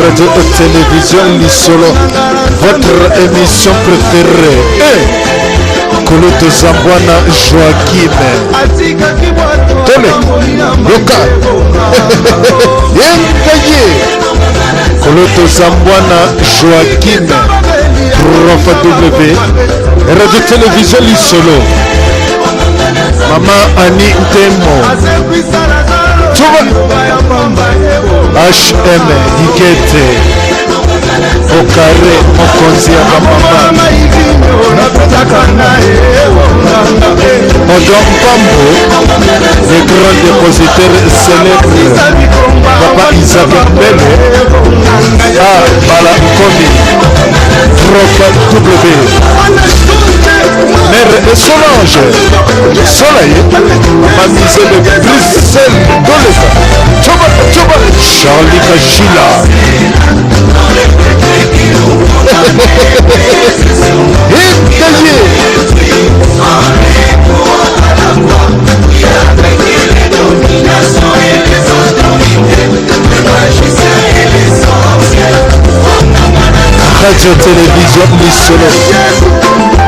Radio Télévision Lisolo, votre émission préférée. Koloto Zambwana Joachim. Tole, Yoka. Yengaye. Koloto Zambwana Joachim. Prof W. Radio Télévision Lisolo. Maman Annie Ntemo. HM Dikete Okare Mokonzi ya mama Odon Pambo, le grand dépositaire célèbre Papa Isabelle Bele Bala Komi Prof W Mère Solange Soleil Mamisé de Bruxelles Doleka Tchoba Charlie Kachila Radio Télévision Lisolo.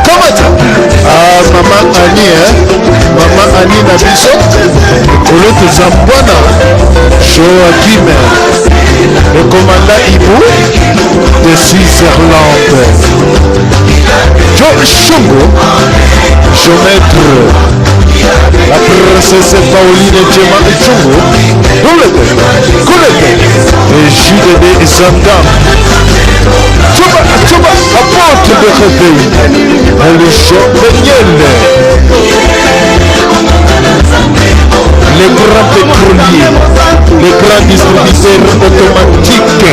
Comment ça? Ah, Maman Annie, Maman Annie Nabiso. Koloto Zambwana. Joachim. Le commandant Ibu de Switzerland. Joe Chungo. Géomètre. La princesse Pauline Djema Chungo. Koulete. Et Jude de Zandam. Tchoba, apporte de réveil. Le chant de miel. Les grands pétroliers, les grands distributeurs automatiques,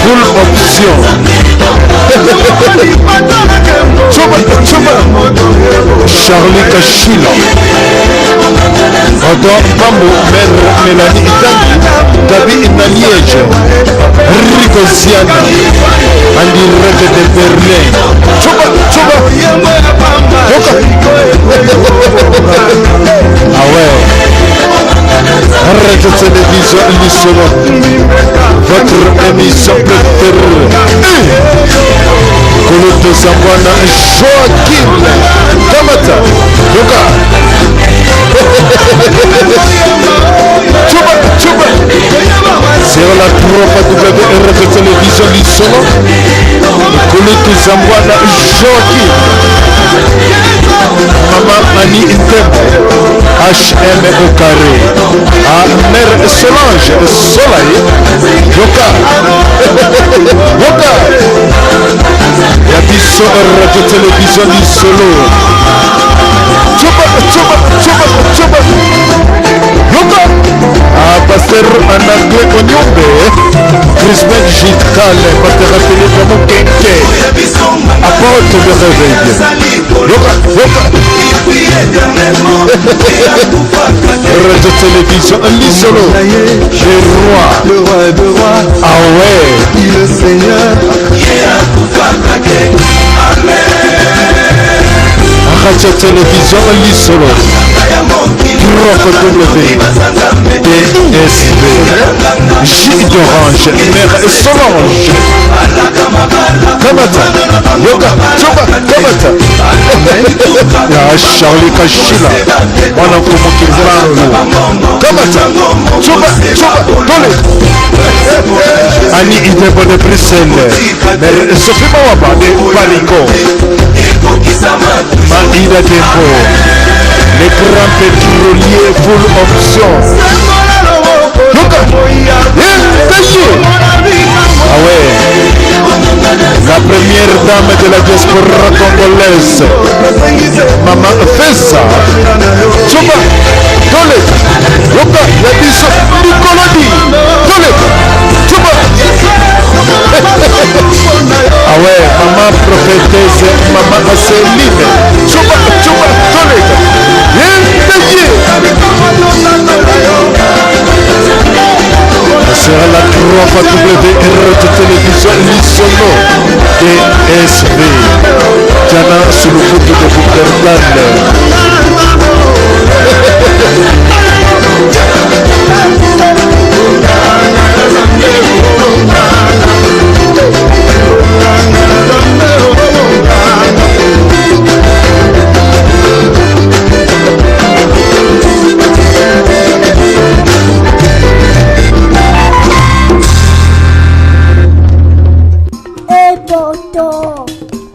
full option. Tchoba, Charlie Kachila. Odon Bambo, Mère Mélanie Itali, Gabi Inaliège, Rico Ziana, en direct de Berlin. Tchoba, ah ouais, Radio Télévision Lisolo, votre émission préférée. Koloto Zambwana Joachim Kamata Yoka Tchoba c'est la prof W Télévision Lisolo. Koloto Zambwana Joachim Maman Annie Ntemo HM au carré à Mère Solange Soleil Yoka Yabiso Radio Télévision Lisolo. Tchoba Yoka Pasteur Anangue Onyombe Christmas Jitkal Pasteur Atelier Pamo Kenke apporte le réveil. Yoka Radio Télévision Lisolo. Le roi de roi. Ah ouais. Le Seigneur. Radio Télévision Lisolo. Prof W DSB J d'Orange Mère Solange Kamata Yoka Tchoba Kamata Charlie Kachila on a provoqué Bravo Kamata Tchoba Tole Annie Idebo de Bruxelles Mère Sophie Mawaba de Paliko Maïda Dembo les grands pétroliers full option. Ah ouais. La première dame de la diaspora congolaise. Maman Fessa. Tchoba. Tole. Yoka. Yabiso. Nicolodi. Tole. Tchoba. Ah ouais. Maman prophétesse. Maman Céline. Tchoba. Tole. C'est la prof W Télévision Lisolo DSV Diana sur le foot de Bouterdan.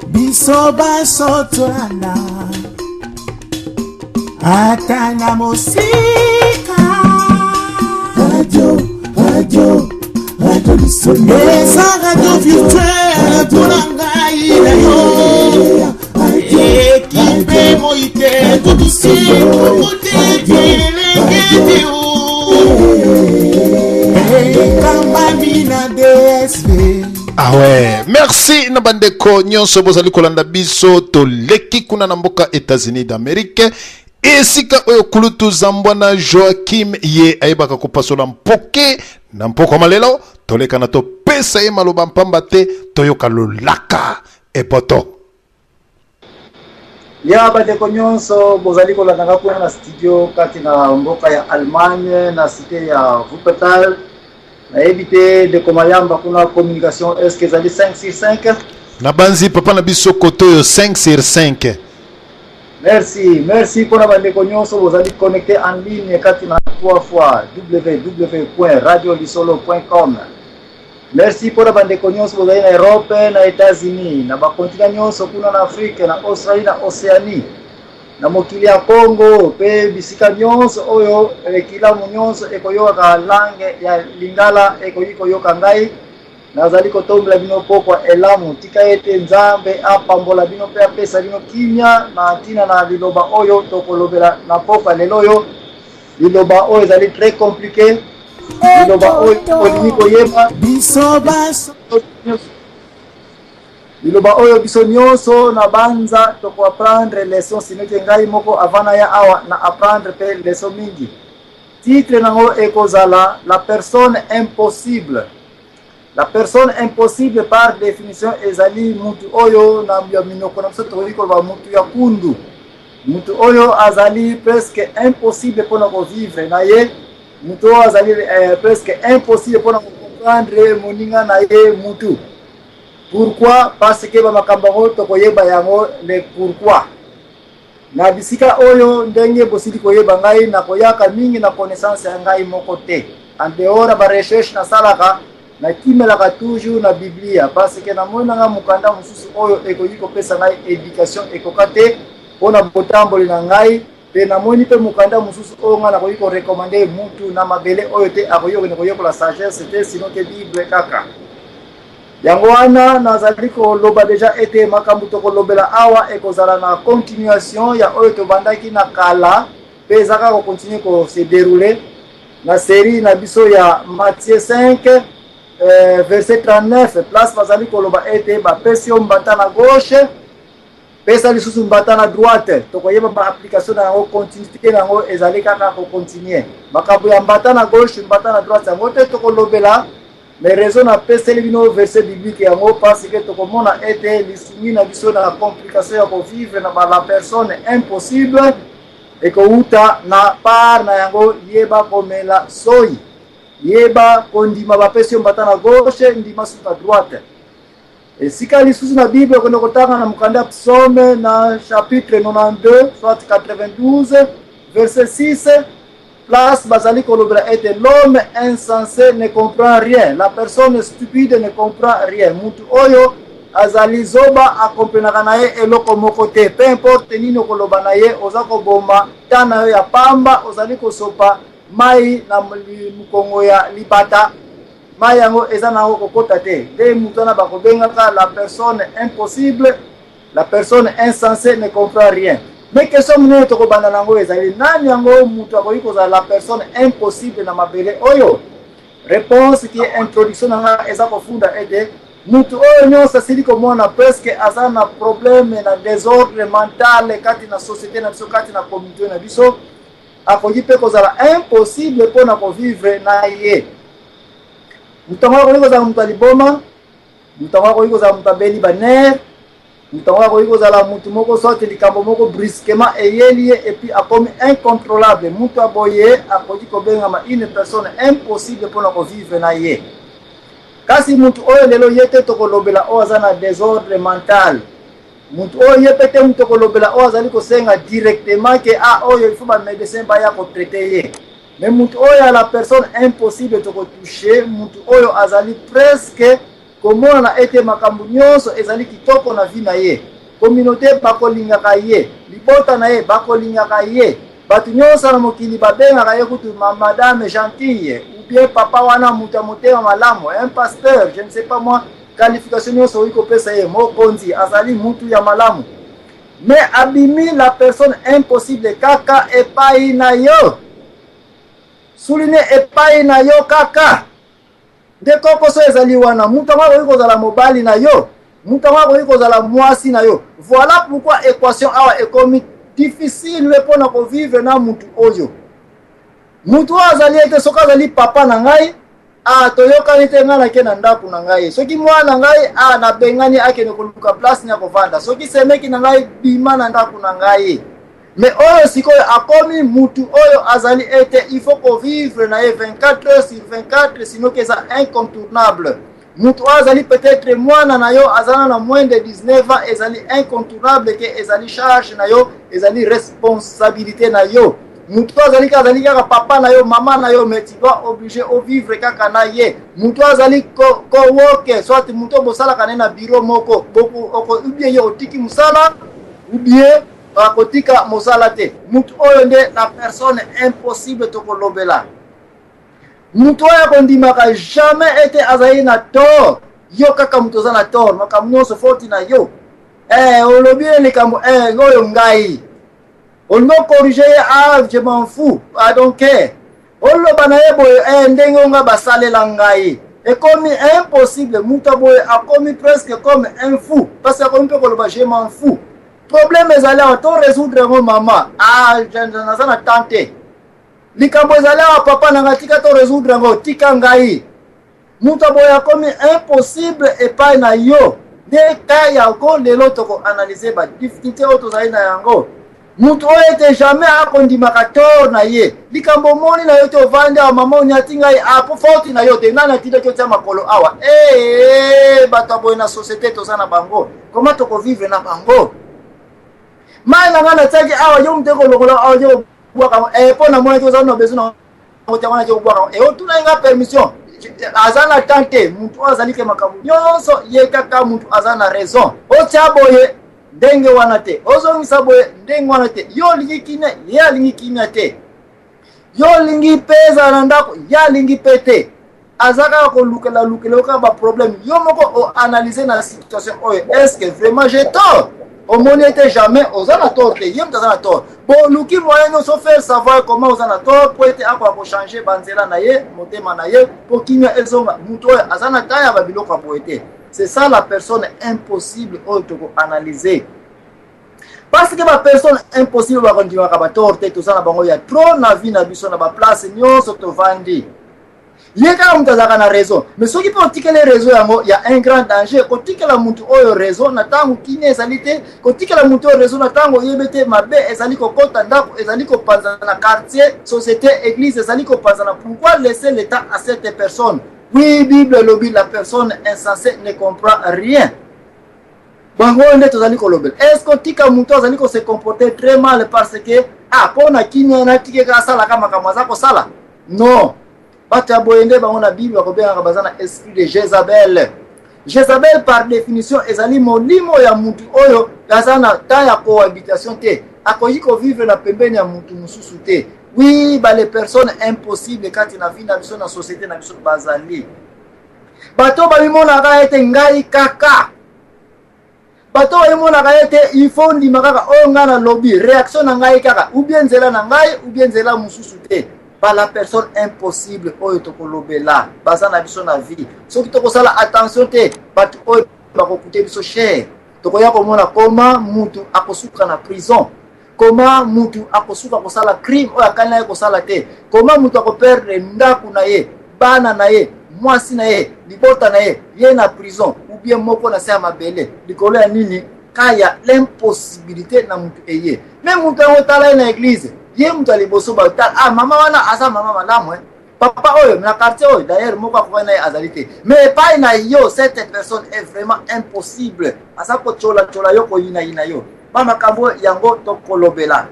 biso basotolana atana mosika radio bisono eza radio virtuelle mpona ngai na yo ekipe moite tobisi kokotekelengete ekambami na DSV. Ah ouais, merci Nabandeko nyonso bozali kolanda biso to leki kuna na mboka États-Unis d'Amérique. Esika oyo kulutu zambwana Joachim ye aibaka kupasola mpoke na mpoko malelo toleka na to pesa ye maloba mpamba te toyoka lolaka epoto. Ya bandeko nyonso bozali kolanda kuna na studio kati na mboka ya Allemagne na cité ya Wuppertal. Na éviter de komayamba kuna communication est-ce que zali 5 sur 5 na banzi papa na biso koto yo 5 sur 5. Merci pour la bande nyonso bozali connecté en ligne kati na 3 fois www.radiolisolo.com. Merci pour la bande nyonso bozali na Europe na États-Unis na ba continent nyonso kuna na Afrique na Australie na Océanie na mokili ya Congo pe bisika nyonso oyo kila nyonso ekoyoka langue ya Lingala ekoyoka ngai nazali kotombela bino pokwa elamu tika ete nzambe apambola bino pe apesa bino kimia na ntina na liloba oyo tokolobela na pokwa lelo oyo liloba oyo ezali très compliqué liloba oyo olingi koyeba biso baso liloba oyo biso nyonso na banza toko apprendre leçon sinete ngai moko avana ya awa na apprendre pe leçon mingi. Titre nango ekozala la personne impossible. La personne impossible par définition ezali mutu oyo na minoko na biso toliko ba mutu ya kundu. Mutu oyo azali presque impossible pona ko vivre na ye. Mutu oyo azali presque impossible pona ko comprendre moninga na ye mutu. Pourquoi? Parce que bamakambango tokoyeba yango le pourquoi. Na bisika oyo ndenge bosili koyeba ngai na koyaka mingi na connaissance ya ngai moko te. En dehors ba recherche na salaka na kimelaka toujours na Biblia parce que na mona nga mukanda mususu oyo ekoyi kopesa ngai éducation ekokate pona botamboli na ngai pe na moni pe mukanda mususu oyo nga na koyi ko recommander mutu na mabele oyo te akoyoka ne koyoka la sagesse te sinon que Bible kaka. Yango wana nazali koloba deja ete makambo tokolobela awa ekozala na continuation ya oyo tobandaki na kala pe ezaka ko continuer ko se dérouler na série na biso ya Matthieu 5 verset 39 place bazali koloba ete bapesi yo mbata na gauche pesa lisusu mbata na droite tokoyeba ba application na yango continuité na yango ezali kaka ko continuer makambo ya mbata na gauche mbata na droite yango te tokolobela. Mais raison na peseli bino verset biblique yango parce que tokomona ete lisumi na biso na complication ya ko vivre na la personne impossible et ko uta na par na yango yeba komela soyi yeba kondima bapesi mbata na gauche ndima sur na droite. Et sika lisusu na Bible kono kotanga na mukanda psaume na chapitre 92 soit 92 verset 6 place bazali kolobela ete l'homme insensé ne comprend rien, la personne stupide ne comprend rien. Mutu oyo azali zoba akomprenaka na ye eloko moko te, peu importe nini koloba na ye oza koboma tana yo ya pamba ozali kosopa mai na mukongo ya libata mai yango eza nango kokota te. De mutu wana bakobengaka la personne impossible, la personne insensée ne comprend rien. Mais question mnene tokobanda nango ezali nani yango mutu akoyi kozala la personne impossible na mabele oyo. Réponse qui est introduction na eza kofunda ete mutu oyo nyonso asili komona presque aza na problème na désordre mental kati na société na biso kati na communauté na biso akoyi pe kozala impossible pona ko vivre na ye. Mutu akoyi kozala mutu aliboma, mutu akoyi kozala mutu abeli baner, mutango ko iko zala mutu moko sote likambo moko brusquement eyeli et puis akomi incontrôlable mutu aboye akodi ko benga ma une personne impossible pour ko vivre na ye. Kasi mutu oyo lelo yete to ko lobela o azana désordre mental. Mutu oyo yepete mutu ko lobela o azali ko senga directement que oyo il faut ba médecin ba ya ko traiter ye. Mais mutu oyo la personne impossible to ko toucher, mutu oyo azali presque komona na ete makambo nyonso ezali kitoko na vie na ye. Communauté bakolingaka ye, libota na ye bakolingaka ye. Batu nyonso na mokili babengaka ye kutu madame gentille ou bien papa wana muta motema malamu, un pasteur, je ne sais pas moi, qualification nyonso oyi kopesa ye mokonzi azali mutu ya malamu. Mais abimi la personne impossible kaka epai na yo. Souligne epai na yo kaka. Ndeko koso ezali wana mutu mako oyi kozala mobali na yo. Mutu mako oyi kozala mwasi na yo. Voilà pourquoi équation awa ekomi difficile pona ko vivre na mutu oyo. Mutu azali ete soka azali papa na ngai, toyokani te nga na ke na ndaku na ngai. Soki mwana ngai na bengani akene koluka place nya kovanda. Soki semeki na ngai bima na ndaku na ngai. Mais oyo sikoyo akomi mutu oyo azali ete il faut ko vivre na ye 24 heures sur 24 sinon que ça incontournable. Mutu azali peut-être mwana na yo azana na moins de 19 ans ezali incontournable que ezali charge na yo, ezali responsabilité na yo. Mutu azali kaka papa na yo, mama na yo, mais tu dois obligé au vivre kaka na ye. Mutu azali ko woke, soit mutu bosala kana na bureau moko, ou bien yo otiki musala, ou bien akotika mosala te. Mutu oyo nde la personne impossible to kolobela. Mutu oyo kondimaka jamais ete azali na tort. Yo kaka mutu za na tort, makambo nyonso foti na yo. Olobi likambo ngoyo ngai. On me corriger, je m'en fous, I don't care. On le banaye ndenge nga basale langai. Et comme impossible, mutaboye a commis presque comme un fou. Parce que comme peut je m'en fous. Problème est allé à tout résoudre mon maman. Je n'ai pas tenté. Likambo est allé à papa n'angatika to résoudre ngo tika ngai. Mutaboye a commis impossible et pas na yo. De kaya ko lelo toko analyser ba difficulté auto za na yango. Mutu oyo ete jamais akondimaka tor na ye. Likambo moni na yo te ovanda mama onyatinga apo foti na yo te nana tida kyo tia makolo awa. Bato boye na société toza na bango. Comment toko vivre na bango? Mai na ngana tsaki awa yo mteko lokola awa yo bwaka pona mona toza na besoin na otia wana yo bwaka. Otuna nga permission. Azana tante mutu azali ke makambo. Nyonso ye kaka mutu azana raison. Otia boye ndenge wana te ozongisa boye ndenge wana te yo lingi kimia ya lingi kimia te yo lingi peza na ndako ya lingi pete azaka ko lukela ka ba problème yo moko o analyser na situation oyo est-ce que vraiment j'ai tort au moni était jamais ozana tort te yem tazana tort bon luki moyen no so faire savoir comment ozana tort pour être akwa ko changer banzela na ye motema na ye pour kimia ezonga muto azana taya ba biloko poete. C'est ça la personne impossible au analyser. Parce que la personne impossible va continuer à torter tout ça na bango ya trop na vie na biso na ba place nyonso to vandi. Yeka mutazaka na raison. Mais ceux qui peuvent tirer les raisons yango il y a un grand danger. Ko tikela mutu oyo raison na tango kine ezalite, ko tikela mutu oyo raison na tango yebete mabe ezali ko kota ndako ezali ko panza na quartier, société, église ezali ko panza na. Pourquoi laisser l'état à cette personne? Oui, Bible lobby, la personne insensée ne comprend rien. Est-ce que tika muto azali ko se comporter très mal parce que pona kinya na tike ka sala kama kamaza ko sala? Non. Bata boyende bango na Bible ko benga bazana esprit de Jézabel. Jézabel par définition ezali molimo ya mutu oyo bazana ta ya cohabitation te. Akoyi ko vivre na pembeni ya mutu mususu te. Oui, les personnes impossibles quand il a vu dans la société na biso bazali. Bato ba mona ka ete ngai kaka. Bato ba mona ka ete il faut ndima kaka o ngana lobby réaction na ngai kaka ou bien zela na ngai ou bien zela mususu te. Ba la personne impossible oyo to kolobela baza na biso na vie. Soki to kosala attention te bato oyo ba ko coûter biso cher. To koya ko mona koma mutu akosuka na prison. Comment mutu akosuka kosala crime oya kana kosala te? Comment mutu akoperdre ndaku na ye, bana na ye, mwasi na ye, libota na ye, ye na prison ou bien moko na se mabele. Likolo ya nini? Kaya l'impossibilité na mutu eye. Même mutu otala na église, ye mutu aliboso ba mama wana asa mama malamu papa oyo na quartier oyo d'ailleurs moko akwana ye azalite. Mais pas na yo cette personne est vraiment impossible. Asa ko chola yo ko ina yo. Mama kambo yango to kolobela.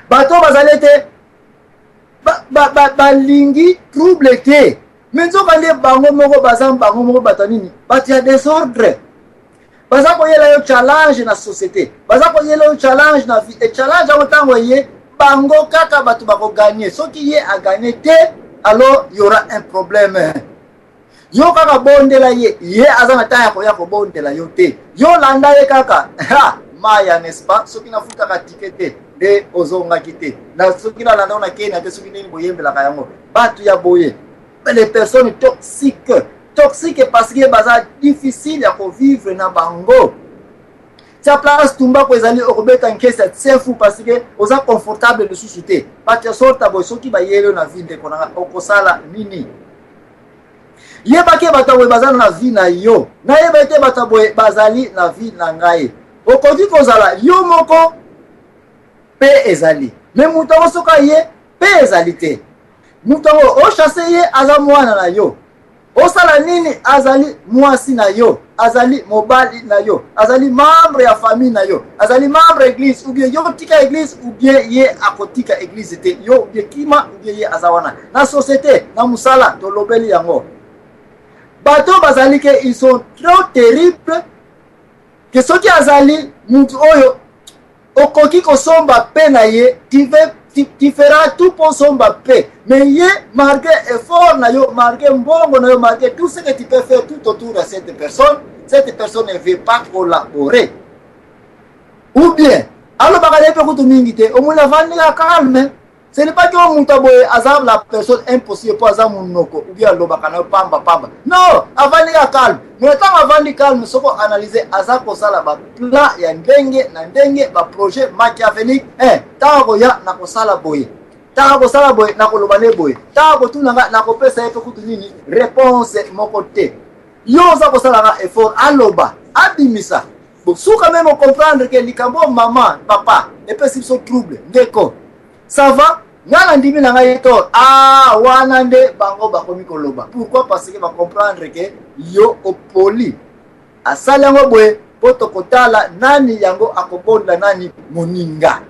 Bato bazalete balingi trouble te. Mais nzoka nde bango moko baza bango moko batanini bati ya désordre baza koyela yo challenge na société baza koyela yo challenge na vie et challenge yango ntango ye bango kaka bato bakoganye soki ye aganye te alors il y aura un problème yo kaka bondela ye aza na temps ya koya kobondela yo te yo landa ye kaka maya n'est-ce pas soki nafutaka ticket te nde ozongaki te na soki nalanda na kenya te soki nini boyembelaka yango bato ya boye les personnes toxiques parce que baza difficile à vivre na bango ta place tumba ko ezali okobeta nkesa tsefu parce que oza confortable de sous-souté ba te sorta boy soki ba yelo na vie de konanga okosala nini yeba ke batawe baza na vie na yo na yeba te batawe bazali na vie na ngai okodi kozala yo moko pe ezali mais mutango soka ye pe ezali te mutango o chasse ye aza mwana na yo osala nini azali mwasi na yo azali mobali na yo azali membre ya famille na yo azali membre église ou bien yo tika église ou bien ye akotika église te yo ou bien kima ou bien ye azawana na société na musala to lobeli yango bato bazali ke ils sont trop terribles que soki azali mutu oyo okoki kosomba pe na ye tu feras tout pour somba paix mais ye marqué effort na yo marqué mbongo na yo marqué tout ce que tu peux faire tout autour de cette personne ne veut pas collaborer ou bien alors bakale pe kutu mingi te omuna vandi la calme ce n'est pas que on mutaboye azab la personne impossible pour azam munoko ou bien lobaka na pamba non avant la calme mais tant avant le calme soko analyser azab ko sala ba plan ya ndenge na ndenge ba projet machiavélique tango ya na ko sala boye na ko lobane boye tango tunanga na ko pesa yepe kutu nini réponse moko te yo za ko sala na effort aloba abimisa suka même comprendre que likambo maman papa et puis s'ils sont troubles ndeko ça va ngana ndimi na ngai to wana nde bango bakomi koloba pourquoi parce que ba comprendre que yo opoli asala ngo boye poto kotala nani yango akobonda nani moninga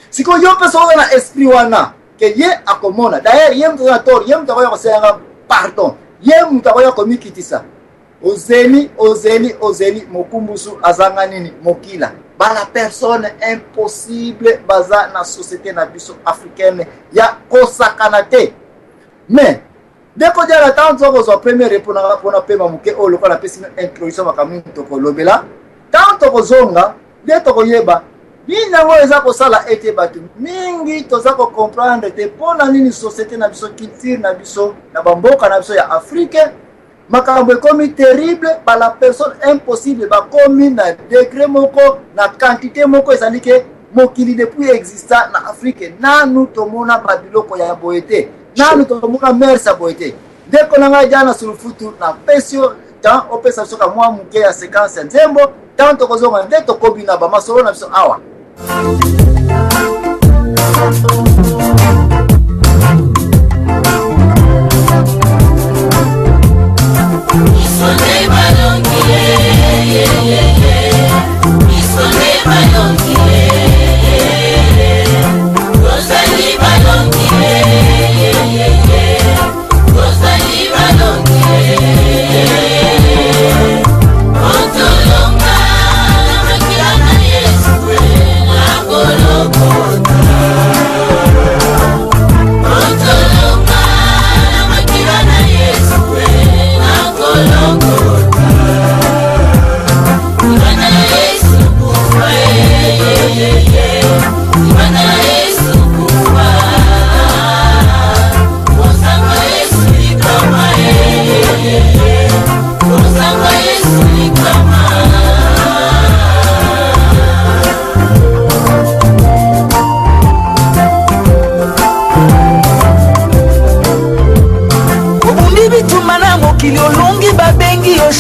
siko yo peso na esprit wana que ye akomona d'ailleurs ye mtona tor ye mtako ya kosenga pardon ye mtako ya komikitisa ozeli mokumbusu azanga nini mokila bala personne impossible baza na société na biso africaine ya kosakana te mais deko dia la tanto ko zo premier répondre pona pema muke o lokola pesi introduction makamu to ko lobela tanto ko zonga de to ko yeba bina ngo eza ko sala ete batu mingi to za ko comprendre te pona nini société na biso culture na biso na bamboka na biso ya Afrique makambo ekomi terrible ba la personne impossible ba komi na degré moko na quantité moko ezali ke mokili depuis exista na Afrique nanu tomona ba biloko ya boyete nanu tomona mersa boyete deko nanga jana sulufutu na pesio dans opesa soka mwa muke ya séquence nzembo tanto kozonga ndeto kobina ba masolo na biso awa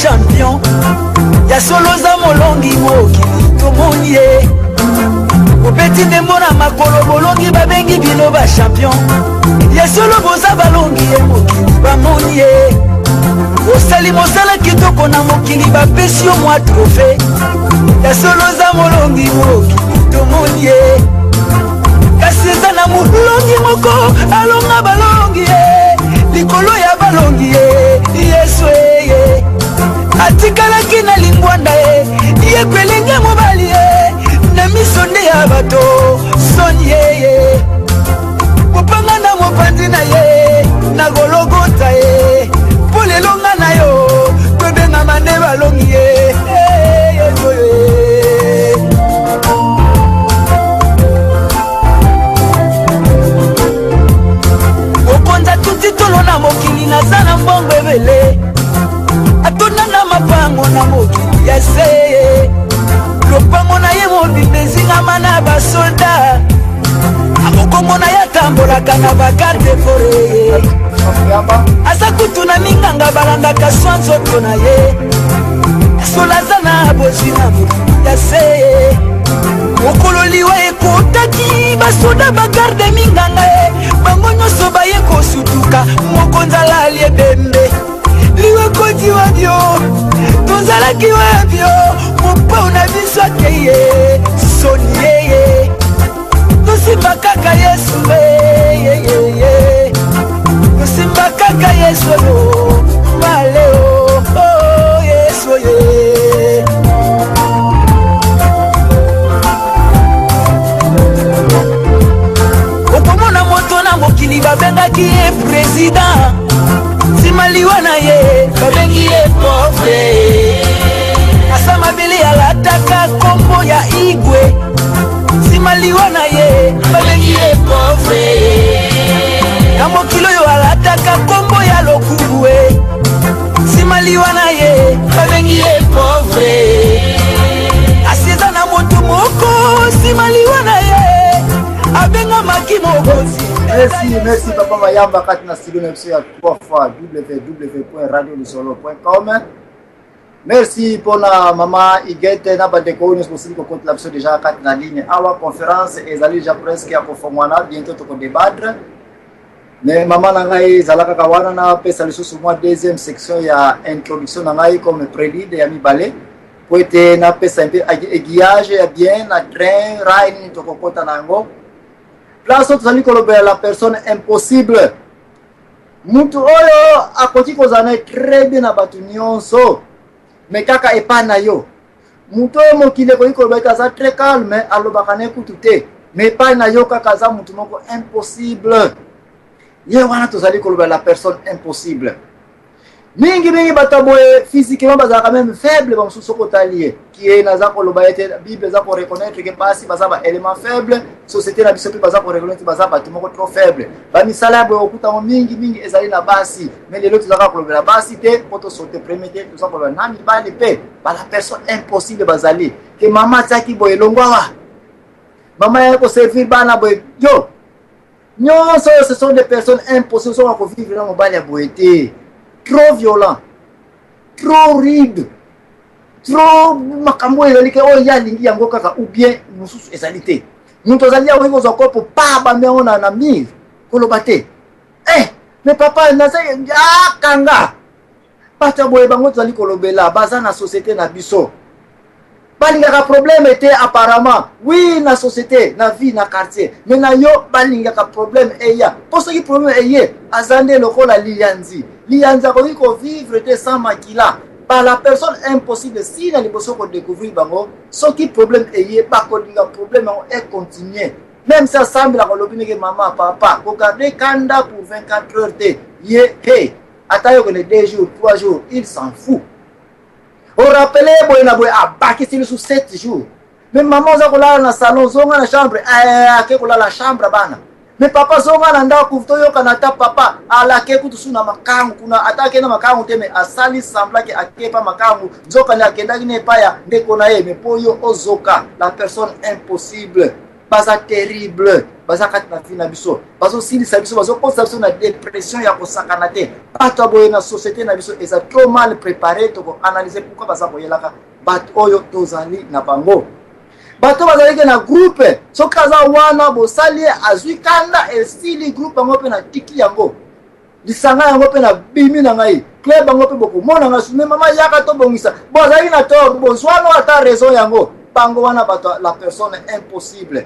champion ya solo za molongi mokili tomoni ye obeti ndembo na makolo bolongi babengi bino ba champion ya solo boza balongi ye mokili bamoni ye osali mosala kitoko na mokili bapesi yo mwa trofe ya solo za molongi mokili tomoni ye kasi eza na molongi moko alonga balongi ye likolo ya balongi ye otikalaki na lingwanda ye kwelenge mobali na miso nde ya bato soni ye kopanga na mopanzi na ye na gologota ye mpo lelo nga na yo tobengama nde balongi ye okonza tuti tolo na mokili naza na mbongo ebele atona na mapango na mokili ya se lopango na ye mobimba ezingama na basolda akokombo na ye atambolaka na bakarte fore aza kutu na minganga balandaka swa nzoto na ye sola aza na bozwi na mokili ya se mokolo liwa ekotaki basoda bagarde minganga ye bango nyonso baye kosutuka mokonzi alali ebembe liwe koti wabio tozalaki wabio mopau na biso akeye soni yeye tosimba kaka yesu tosimba kaka yesu yo maleo yesu ye okomona moto na mokili babengaki ye president simaliwa na ye babengi ye pofre asa mabele alataka kombo ya igwe simaliwa na ye babengi ye pofre na mokili oyo alataka kombo ya lokubwe simaliwa na ye babengi ye pofre asieza na motu moko simaliwa na ye abenga maki mokonzi. Merci Papa Mayamba kati na studio na biso ya 3 fois www.radiolisolo.com. Merci pona mama Igete na bandeko oyo nyonso kokoti la biso déjà kati na ligne awa conférence ezali déjà presque ya kofongwana bientôt toko débattre. Mais mama na ngai ezalaka ka wana na pesa lisusu mwa deuxième section ya introduction na ngai comme prélude ya mibale po ete na pesa un peu aiguillage ya bien na train rail ni tokokota nango. Place tozali kolobela la personne impossible. Mutu oyo akoti kozana très bien na batu nyonso. Mais kaka epa na yo. Mutu oyo mokile koki kolobela za très calme alobaka na kutu te. Mais epa na yo kaka za mutu moko impossible. Ye wana tozali kolobela la personne impossible. Mingi bataboye physiquement bazaka même faible ba mususu kotalie qui est naza koloba ete bible za ko reconnaître que basi bazaba élément faible société na biso pe baza ko reconnaître bazaba tout moko trop faible ba misala boye okuta mingi ezali na basi mais les autres zaka kolobela basi te poto sauter premier te tout ça kolobela nami bali pe ba la personne impossible bazali que mama tsaki boye longwa mama yako servir bana boye yo nyonso ce sont des personnes impossibles sont ko vivre na mobali ya boyete. Trop violent, trop rude, trop makambo ezalike oyo ya lingi yango kaka ou bien mususu ezalite. Mutu azali awo ngo zakopo pa ba meona na mire koloba te. Mais papa naza kanga. Pata boye bango tozali kolobela baza na société na biso. Balingaka problème était apparemment oui na société na vie na quartier mais na yo balingaka problème eya pour qui problème eye azande lokola lianzi ko vivre te sans makila par la personne impossible si na liboso ko découvrir bango ce qui problème eye ba ko dinga problème est continuer même ça semble la kolobine que maman papa ko garder kanda pour 24 heures te ye hey atayo ko les 2 jours 3 jours il s'en fout. On rappelle boy na boy abaki sili sous 7 jours. Mais maman za kolala na salon zonga na chambre ake kolala la chambre bana. Mais papa zonga na nda kufuto kana ta papa ala ke kutusu na makangu kuna atake na makangu teme asali sembla ke akepa makangu zoka na kenda gine paya ndeko na ye mais poyo ozoka la personne impossible baza terrible baza katina fina biso bazo sili sabiso bazo konsa na dépression ya kosakana te bato boye na société na biso eza trop mal préparé to ko analyser pourquoi baza boyelaka bato oyo tozali na bango bato bazali na groupe so kaza wana bo sali azwi kanda estili groupe bango pe na tiki yango lisanga yango pe na bimi na ngai club bango pe boko mona nga sume mama yaka to bongisa bo azali na to bo zwano ata raison yango bango wana bato la personne impossible.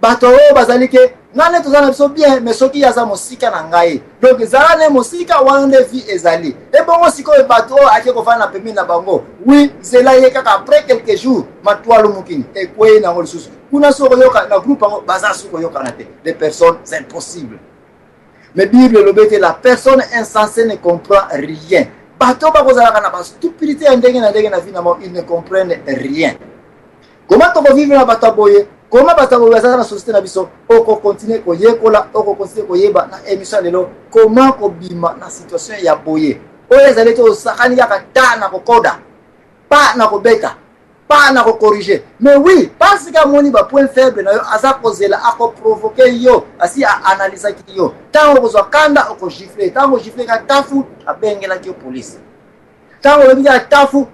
bato oyo bazali ke ngane tozala biso bien mais soki yaza mosika na ngai donc ezala ne mosika wana nde vie ezali ebongo sikoyo bato oyo ake kofanda na pembeni na bango oui nzela ye kaka après quelques jours matwalo mokili ekwei nango lisusu kuna so koyoka na groupe yango baza so koyokana te des personnes impossibles mais Bible elobi te la personne insensée ne comprend rien bato bakozalaka na bastupidité ya ndenge na ndenge na vie na bango ils ne comprennent rien comment tokovivre na bato boye comment bato boye bazala na société na biso oko continuer koyekola oko continuer koyeba na émission lelo comment kobima na situation ya boye oyo ezali te osakani kaka ta na kokoda pa na kobeta pas na corriger mais oui parce que moni ba point faible na yo aza kozela ako provoquer yo asi analyser ki yo tango kozwa kanda oko gifler tango gifler ka tafu abengela ki police tango lebika tafu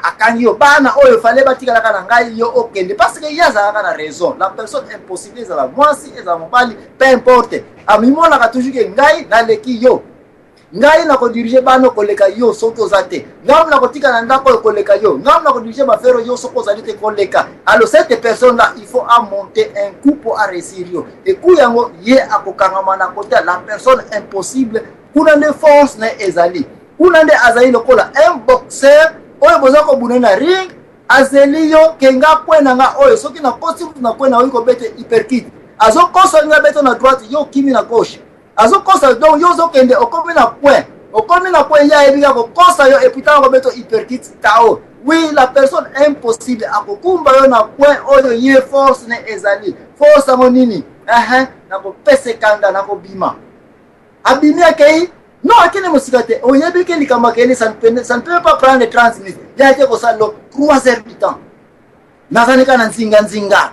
akangi yo bana oyo fallait batika la na ngai yo okende parce que yaza na raison la personne impossible za la mwasi eza mobali peu importe amimona ka toujours que ngai na leki yo ngai na ko diriger bano koleka yo soto zate ngam na kotika na ndako koleka yo ngam na ko diriger ba fero yo soko zalite koleka alors cette personne là il faut monter un coup pour réussir yo et coup yango ye akokangama na côté la personne impossible kuna ne force na ezali kuna nde azali lokola un boxeur oyo boza ko bunena ring azeli yo kenga kwena nga oyo soki na kosi na kwena oyo ko bete hyperkick azo koso nga bete na droite yo kimi na gauche azo kosa donc yo zo kende okomi na point ya ebika ko kosa yo epita ko beto hyperkit tao oui la personne impossible akokumba yo na point oyo ye force ne ezali force mo nini na ko pese kanda na ko bima abimi akei non akene mosikate oyebi ke likamba kele ça ne peut pas prendre 30 minutes ya ke ko salo 3 heures du temps nazanika na nzinga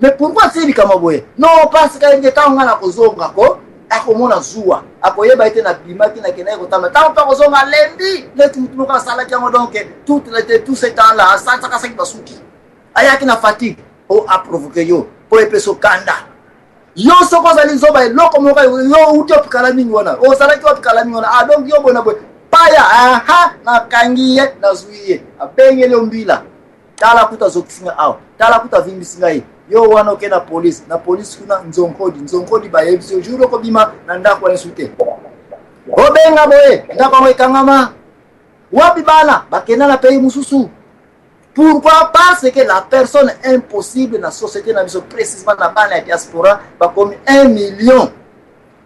mais pourquoi c'est likamba boye non parce que ngetanga na kozonga ko akomona zuwa akoyeba ete na bimaki na kenai kotama tant pas kozonga lendi le tout ka sala kiango donc tout ce temps là asanta ka saki basuki ayaki na fatigue o a provoquer yo po epeso kanda yo soko zali zoba eloko moka yo utop kalami wana o sala ki op kalami wana donc yo bona boy paya na kangiye na zuiye abengele ombila tala kuta zokisinga aw tala kuta vimbisinga ye yo wana oke na police kuna nzonkodi ba yebisi juro ko bima na ndako na sute obenga boye ndako ekangama wapi bana bakena na pays mususu pourquoi parce que la personne impossible na société na biso précisément na bana ya diaspora ba komi 1 million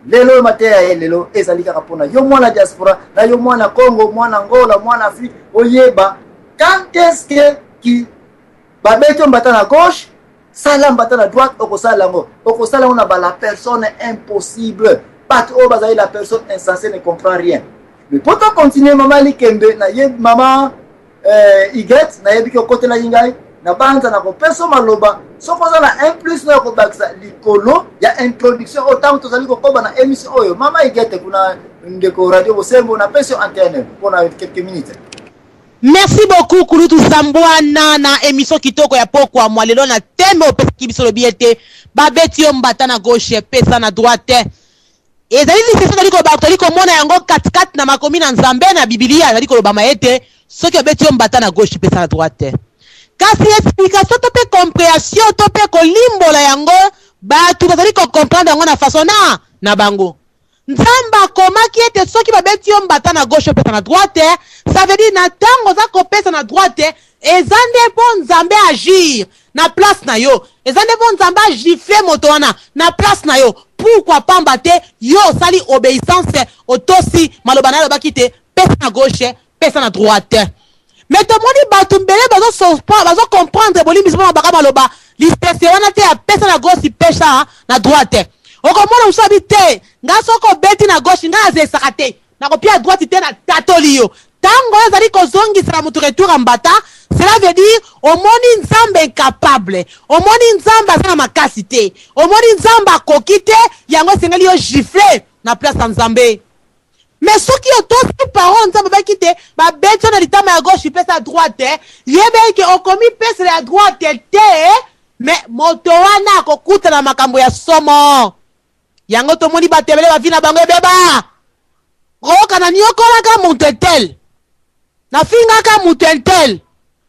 lelo mateya lelo ezalika kapona yo mwana diaspora na yo mwana Congo mwana Angola mwana Afrique oyeba quand est-ce que qui ba beto mbata na gauche sala mbata na droite okosala on a la personne impossible pat o bazali la personne insensée ne comprend rien mais pour continuer maman likembe na ye maman iget na yebi ko côté na yingai na banza na ko peso maloba soko za na 1 plus na ko baksa likolo ya introduction autant tozali ko koba na émission oyo mama iget kuna ndeko radio bosembo na peso antenne pour quelques minutes. Merci beaucoup Kulutu Sambwana na émission kitoko ya pokwa mwalelo na teme opeki biso lobiete babeti yo mbata na gauche pesa na droite ezali session daliko baliko mona yango 4-4 na makomi na Nzambe na Biblia daliko lobama ete soki obeti yo mbata na gauche pesa na droite kasi explication to pe compréhension to pe kolimbola yango batu bazali ko comprendre yango na façon na bango Nzamba komaki ete soki babeti yo mbata na gauche pesa na droite ça veut dire na tango za ko pesa na droite ezande bon Nzambe agir na place na yo ezande bon Nzambe gifler moto wana na place na yo pourquoi pas mbate yo sali obéissance otosi maloba na lobaki te pesa na gauche pesa na droite mais to moni batu mbele bazo comprendre bolimi sima baka maloba l'espèce wana te ya pesa na gauche pesa na droite okomona usabi te nga soko beti na gauche nga azesaka te na kopia droite te na tatoli yo tango ezali kozongisa mutu retour mbata cela veut dire omoni Nzambe incapable omoni Nzambe aza na makasi te omoni Nzambe akoki te yango esengeli yo gifler na place ya Nzambe mais soki otosi parole Nzambe baki te babeti na litama ya gauche pesa ya droite yebeki okomi pesa ya droite te mais moto wana akokuta na makambo ya somo yango tomoni batebele bavina bango ebeba roka na nyokolaka montetel na fingaka mutentel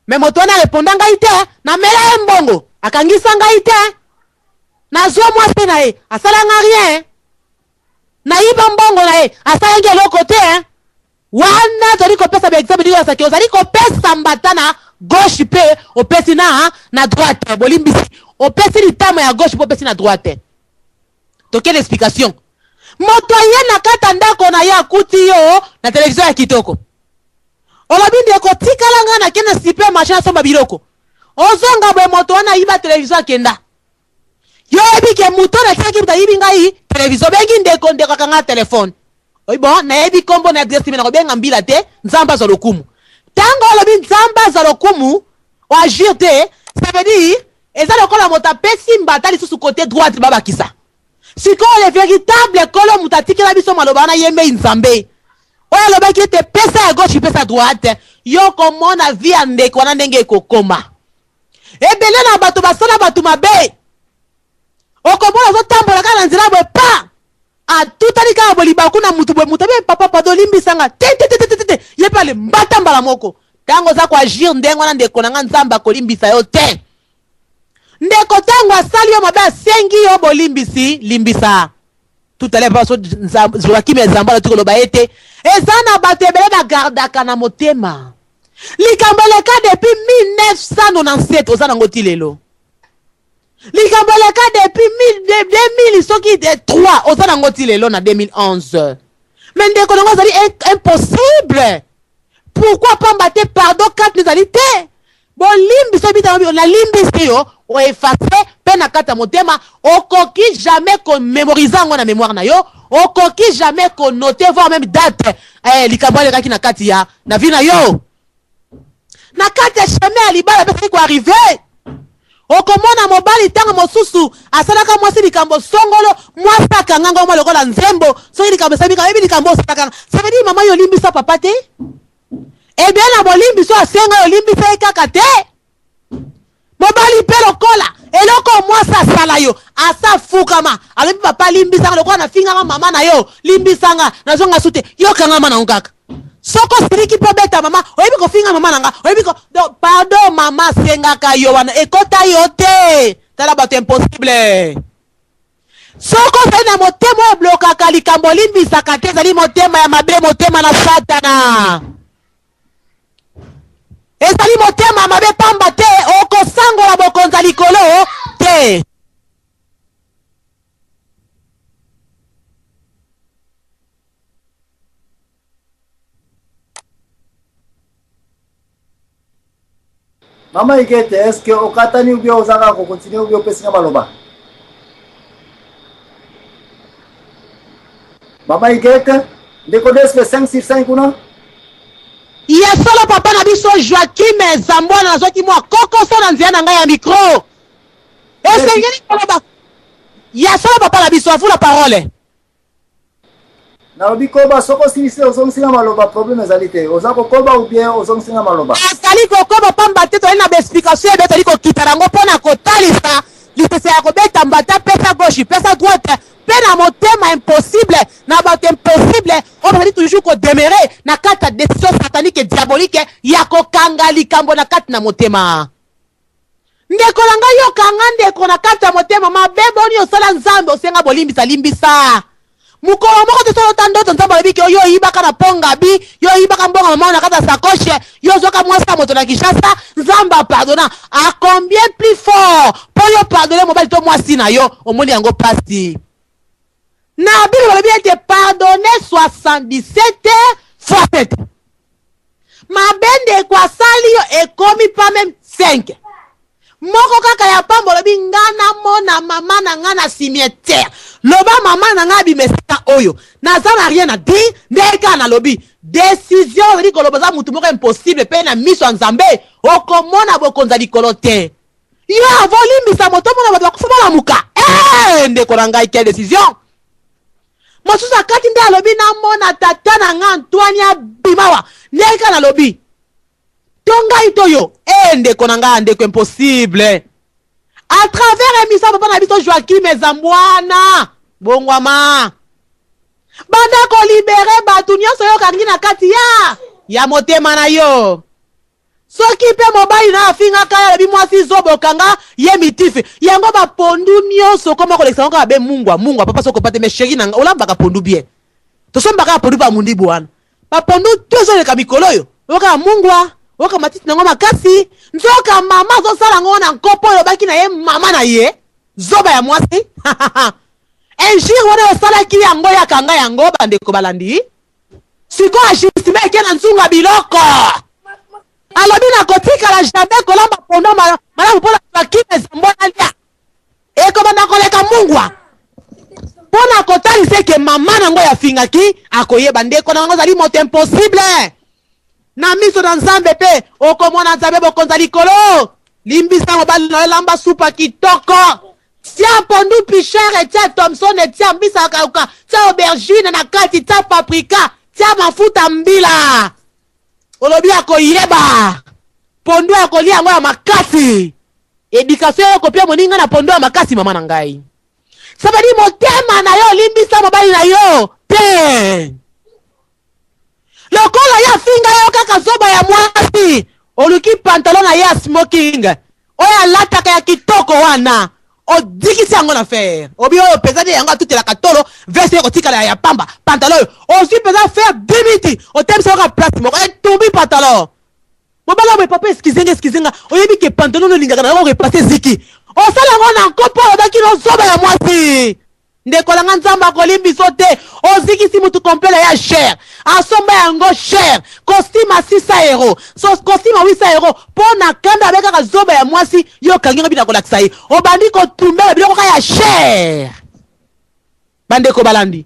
mais moto wana répondanga ite na mela mbongo akangisa ngai te Nazo mwasi na ye, asalanga rien. Naiba mbongo na ye, asalangi ya côté hein. Wana toli ko pesa ba examen diko sa ki ozali ko pesa mbatana gauche pe opesi na droite. Bolimbisi, opesi litama ya gauche po opesi na droite. To quelle explication? Moto ye na kata ndako na ya kuti yo na television ya kitoko. Olabindi ko tikalanga na kena sipe machine somba biloko. Ozonga bwe moto wana iba television kenda. Yo ebike muto na kaki buta ibi ngai television bengi ndeko kanga telefone. Oyi bon na ebi kombo na adresse na kobenga mbila te nzamba za lokumu. Tango olobi nzamba za lokumu o agir te, ça veut dire eza lokola mota pesi mbatali susu côté droite baba kisa. Siko le véritable kolo mutatiki na biso maloba na yembe nzambe. Oya loba ki te pesa ya gauche pesa droite. Yo komona via ndeko na ndenge kokoma. Ebele na bato basala bato mabe. Okomona zo tambola kana nzira bwe pa. A tutali ka boliba kuna mutu bwe mutu be papa pado limbisanga. Te. Ye pale mbata mbala moko. Tango za kwa agir ndengo na ndeko na nzamba ko limbisa yo te. Ndeko tango asali yo mabe asengi yo bolimbisi limbisa. Tout à l'heure parce que Joachim ezambala tuko loba ete. Ezana bato ebele ba gardaka na motema. Likamboleka depuis 1997 ozana ngoti lelo. Likamboleka depuis 2000 soki de 3 ozana ngoti lelo na 2011. Mais ndeko nango zali impossible. Pourquoi pas mbatte pardon 4 nizalité? Bon limbi so bita na limbi yo o effacer pena kata motema okoki jamais commémoriser ngo na mémoire na yo okoki jamais ko noter voir même date likamboleka ki na kati ya na vie na yo. Na kati chemin alibala pesi ko arriver. Okomona mobali tanga mosusu asalaka mwasi likambo songolo mwasi akanganga mo lokola nzembo so likambo sabika ebi likambo sakanga. Ça veut dire maman yo limbisa papa te? Eh bien na bolimbi so asenga yo limbisa kaka te. Mobali pe lokola eloko mwasi asala yo asa fukama alobi papa limbisa lokola na finga mama na yo limbisanga na zonga sute yo kanga mana ngaka. Soko siriki po beta mama oyebi ko finga mama nanga oyebi ko pardon mama senga ka yo wana ekota yo te tala bato impossible. Soko sai na motema bloka kali kamboli mbisaka te zali motema ya mabe motema na satana. Ezali motema mabe pamba te oko sango la bokonza likolo te. Mama Igete, est-ce que au Katani ou bien aux Arabes, on continue ou bien au Pessinga Maloba? Mama Igete, décoder ce 5 sur 5 ou non? Il y a solo papa na biso Joachim Zambwana na zoti moi koko so na nzia na ngai ya micro. Est-ce que il y a solo papa na biso vous la parole. Na bikoba soko sinise ozongsinga maloba problème ezalité. Ozako koba ou bien ozongsinga maloba? Asali ko koba pamba te to ina ba explication ebe tali ko kitarango pona ko talisa. Lipese ya ko beta mbata pesa gauche pesa droite. Pena motema impossible na bato impossible on va toujours ko demeurer na kata décision satanique et diabolique ya ko kanga likambo na kata na motema. Ndeko langa yo kanga ndeko na kata motema mabebo ni osala nzambe osenga bolimbisa limbisa. Mukolo moko te solo tandoto nzambe lebiki yo ibaka na ponga bi yo ibaka mbonga mama na kata sacoche yo zoka mwasa moto na Kishasa nzamba pardonna a combien plus fort pour yo pardonner mobali to mwasi na yo omoni yango pasti. Na Bible le bien te pardonner 77 fois 7. Ma bende kwa sali yo e komi pas même 5. Moko kaka ya pambo lobi ngana mona mama na ngana cimetière. Loba mama na ngabi mesika oyo. Na zana rien à dire, ndeka na lobi. Décision ri ko loba mutu moko impossible pe na miso nzambe. Okomona bokonza likolo te. Yo avoli misa moto mona bato bakufuma la muka. Ndeko na ngai quelle décision? Mosusa kati nda lobi na mona tata na nga Antoine Bimawa. Ndeka na lobi. Tonga itoyo ndeko na nga ndeko impossible à travers émission papa na biso Joachim Zambwana bongwama banda ko libérer batu nyonso yo kangi na kati ya motema na yo soki pe mobali na afinga kaya bi mwasi zobo kanga ye mitife yango ba pondu nyonso koma kolekisa ngo be mungwa papa soko pate me chéri nanga olamba ka pondu bien to somba ka pondu ba mundi bwana ba pondu tozo le kamikolo yo oka mungwa oka matiti nango makasi nzoka mama zo sala ngo na nkopo yo baki na ye mama na ye zoba ya mwasi un jour wana osala ki yango ya kanga yango bandeko balandi siko ajistime ke na nzunga biloko alobi na kotikala jamais kolamba pondo malamu mpona bakime zambona lia ekobanda koleka mungwa mpona kotalisa ke mama nango yafingaki akoyeba ndeko nango zali moto impossible na miso na nzambe mpe okomona nzambe bokonza likolo limbisa mobali na yo lamba supa kitoko tia pondu pichere tia Thomson tia mbisa kauka tia aubergine na kati tia paprika tia mafuta mbila olobi akoyeba pondu akolia yango ya makasi edikasio yoko pia moninga na pondu ya makasi mama na ngai sabadi motema na yo limbisa mobali na yo te lokola ya finga yo kaka zoba ya mwasi oluki pantalon na ya smoking oya lataka ya kitoko wana odikisi yango na faire obi oyo pezani yango atutelaka tolo veste yoko tikala ya pamba pantalon oyo osi peza faire 2 minutes otebisa yoka place moko etumbi pantalon mobala mwe papa eskizenga oyebi ke pantalon olingaka na yango replace ziki osala yango na nkopo obaki nozoba ya mwasi ndekolanga nzambe akolimbiso te ozikisi mutu kompele ya cher asomba yango cher costume a 600 €, so costume a 800 € pona kanda abekaka zoba ya mwasi yo kangi bina kolakisa ye obandi kotumbela biloko ka ya cher bandeko balandi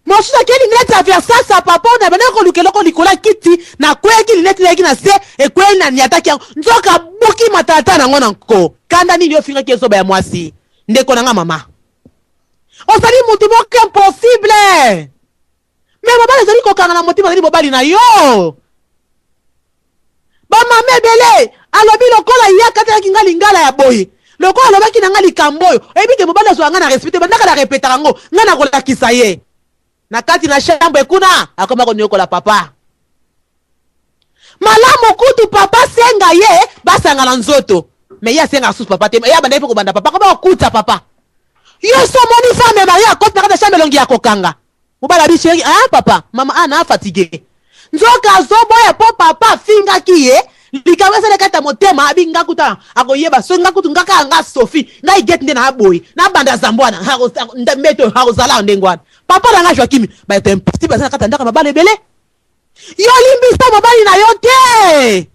mosusu akeli linete ya Versace papa na bana kolukeloko likola kiti na kweki linete yaki na se ekweli na niataki yango nzoka buki matata nango nanko kanda nini yo finga ki zoba ya mwasi ndeko nanga mama osali mutu moko impossible me mobali ezali kokanga na motima ezali mobali na yo bamama ebele alobi lokola ya katelaki nga lingala ya boye lokola alobaki na nga likambo oyo oyebike mobali azwa nga na respecte bandaka na repetaka yango nga na kolakisa ye na kati na chambre kuna akoma konyokola papa malamu kutu papa senga ye basanga na nzoto me ye asenga susu papa te ya bandai po kobanda papa koba okuta papa yo so moni femme maria kote na chambre longi ya kokanga mobala bi chéri ah papa mama ana fatigué nzoka zoboya po papa finga kiye likamesa le kata motema abinga kuta akoyeba so nga kutu ngaka nga Sophie ngai get nde na boy na banda zambwana meto harozala ndengwana papa na nga Joachim ba eto impossible sana kata ndaka mabale bele yo limbisa mobali na yo te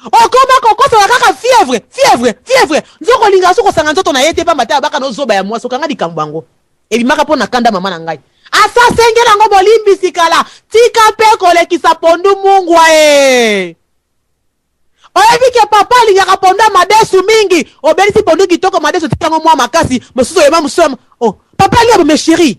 okoma kokosa kaka fièvre nzoko linga soko sanga nzoto na yete pa mata baka no zoba ya mwaso kanga likambango ebimaka po na kanda mama na ngai asa sengela ngo bolimbisi kala tika pe kolekisa pondu mungwa oyebike papa lingaka pondu madesu mingi obelisi pondu kitoko madesu tikango mwa makasi mosusu yeba musoma oh papa liabo mes chéri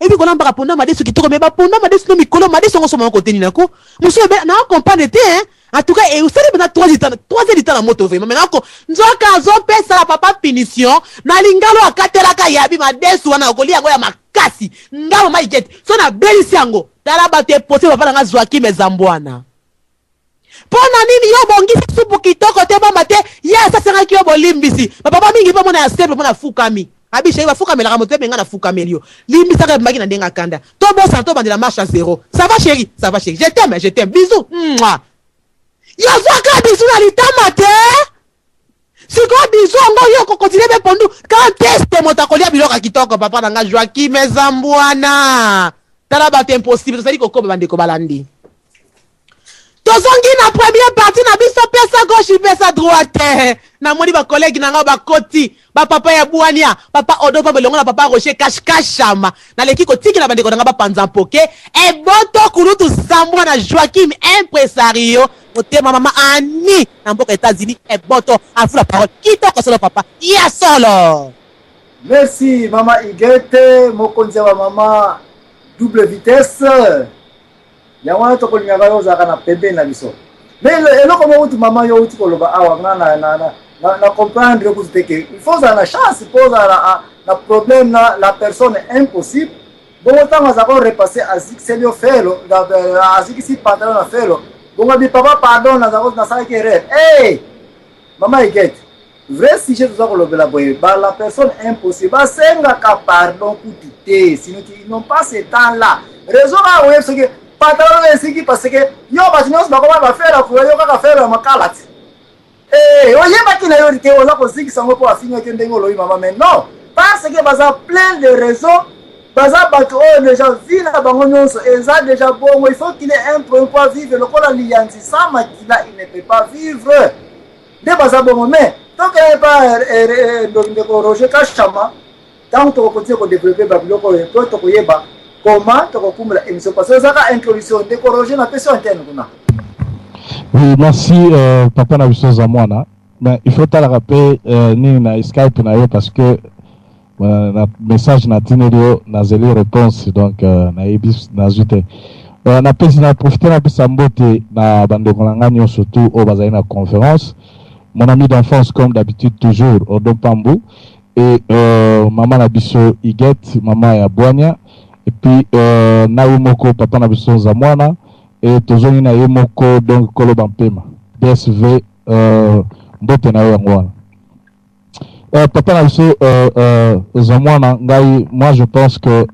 ebi kolamba pondu madesu kitoko me ba pondu madesu no mikolo madesu ngo soma ko tenina ko mususu na comprendre te hein. En tout cas, et vous savez maintenant 3 états dans moto vraiment maintenant nzoka zo pesa la papa punition na lingalo akatelaka yabi madesu wana okolia ngo ya makasi ngabo maiket so na belisi yango tala bate pote papa nga zwaki mezambwana pona nini yo bongisi supu kitoko te bomba te ya sasa ngaki yo bolimbisi papa mingi pa mona ya simple mona fukami abisha ba fukami la moto menga na fukami lio limbisa ka mbaki na denga kanda to bossa to bandela marche à 0 ça va chérie je t'aime bisous mwa yo zwaka bisu na litama te siko bisu ngo yo ko continue be pondu quand teste motakolia biloka kitoko papa na nga Joachim mezambwana tala ba impossible ça dit ko bandeko balandi tozongi na première partie na biso pesa gauche pesa droite na moni ba collègue na nga ba koti ba papa ya Bwania papa Odo pa belongo na papa Rocher kashama na leki ko tiki na bandeko na nga ba panza mpoke e boto kurutu sambwa na Joachim impresario otema mama ani na mboka États-Unis e boto afu la parole kitoko solo papa ya solo merci mama Igete mokonzi wa mama double vitesse ya wana to kolinga yo zaka na pembe na biso mais eloko mo uti mama yo uti koloba awa na comprendre que c'était il faut la chance pour la problème la personne impossible bon autant on va repasser à Zixelio Felo à Zixi pantalon à Felo bongo bi papa pardon na zako na sala kere hey maman Iguette vrai sujet tout ça ko lobela boye ba la personne impossible ba senga ka pardon kutite sinon ils n'ont pas ce temps là raison ba ouais ce que patron ainsi parce que yo ba sinon ba ko ba faire ko yo ka faire makalati oyeba kina yo ke oza kozikisa ngo po afinga ke ndenge oloyi mama mais non parce que baza plein de raisons baza bato oyo déjà vie na bango nyonso eza déjà bongo il faut qu'il ait un point pour vivre lokola liyanzi sans makila il ne peut pas vivre nde baza bongo mais tant que pas ndeko Roger Kachama tant tokokontinue kodévelopper babiloko oyo po tokoyeba comment tokokumbela émission parce que ezaka introduction ndeko Roger na pesi antenne kuna. Oui, merci papa na biso za mwana. Mais il faut la rappeler ni na Skype na yo parce que na message na tinelio na zeli réponse donc na ibis na zute. Na pesi na profiter na bisa mbote na bandeko na ngani surtout au bazali na conférence. Mon ami d'enfance comme d'habitude toujours Odon Pambu et maman na biso Iguette, maman ya Boania et puis na moko papa na biso za mwana. Et toujours na yemoko donc koloba mpema DSV mbote na yangwana papa na biso zamwana ngai moi je pense que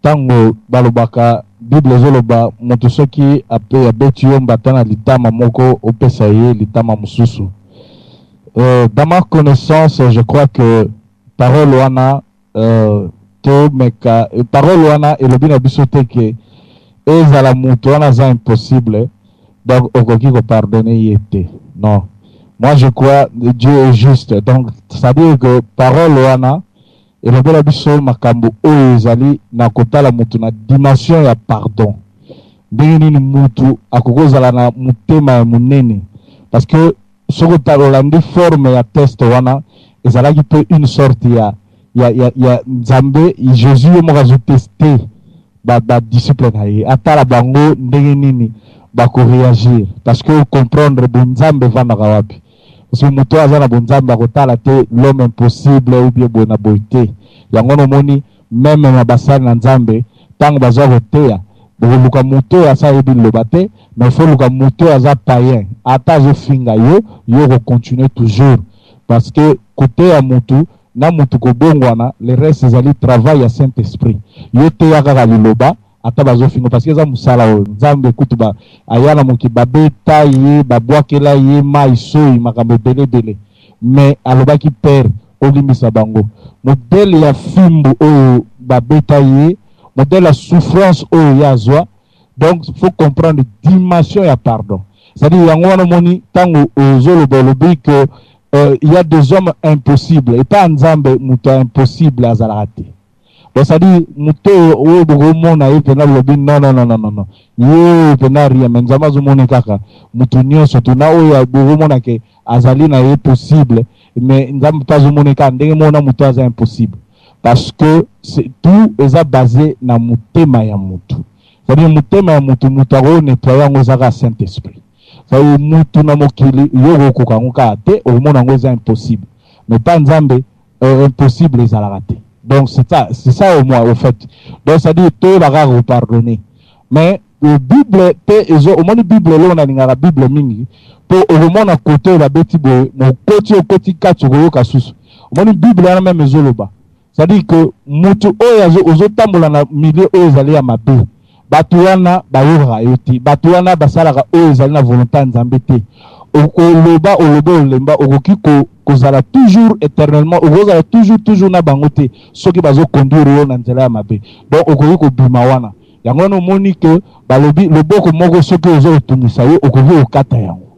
tango balobaka bible zoloba moto soki ape abeti yo mbatana litama moko opesa ye litama mususu dans ma connaissance je crois que parole wana to meka parole wana elobi na biso te ke ezala mutu wana za impossible donc okoki ko pardonner yete non moi je crois que Dieu est juste donc ça veut dire que parole wana elobela biso makambo oyo ezali na kotala mutu na dimension ya pardon ndenge nini mutu akokozala na mutema ya munene parce que soko talolandi forme ya test wana ezalaki pe une sorte ya nzambe Jésus yo moko azoteste ba disciple na ye atala bango ndenge nini bako réagir parce que comprendre bonzambe vandaka wapi parce que muto azana bonzambe akotala te l'homme impossible ou bien bona boité yango no moni même na basali na nzambe tango bazwa koteya boluka muto asa yebi loba te mais faut luka muto aza païen ata zo finga yo ko continuer toujours parce que côté ya mutu na mutu ko bongwana le reste ezali travail ya Saint-Esprit yo te yaka liloba ata bazo fingo parce que za musala o nzambe kutuba ayana moki babeta ye babwakela ye mai soyi makambe bele mais alobaki père olimbisa bango modèle ya fimbu oyo babeta ye modèle ya souffrance oyo yazwa donc faut comprendre dimension ya pardon c'est-à-dire yango wana moni tango ozoloba lobi que il y a des hommes impossibles et pas nzambe muto impossible azalaka te donc c'est-à-dire muto oyo bokomona ye pena lobi non ye pena rien mais nzambe azomona kaka mutu nyonso tuna oyo bokomona ke azali na ye possible mais nzambe pas azomona kaka ndenge mona muto aza impossible parce que c'est tout est basé na mutema ya mutu c'est-à-dire mutema ya mutu ako nettoyer ngo zaka Saint-Esprit ça mutu na mokili yo ko kanguka te au monde ngo za impossible mais pas nzambe impossible ezalaka te donc c'est ça au moins au fait donc ça dit to baka ko pardonner mais Bible te ezo au monde Bible lo na ngala Bible mingi po au monde côté la beti bo mo koti kati ko ka susu au monde Bible na même ezoloba ça dit que mutu oyo ozotambola na milieu oyo ezali ya mabe batu wana bayoka yoti batu wana basalaka oyo ezali na volonté nzambe te okoloba olemba okoki kozala toujours éternellement okozala toujours na bango te soki bazo conduire yo na nzela ya mabe donc okoki kobima wana yango no moni que balobi loboko moko soki ozo otungisa yo okoki okata yango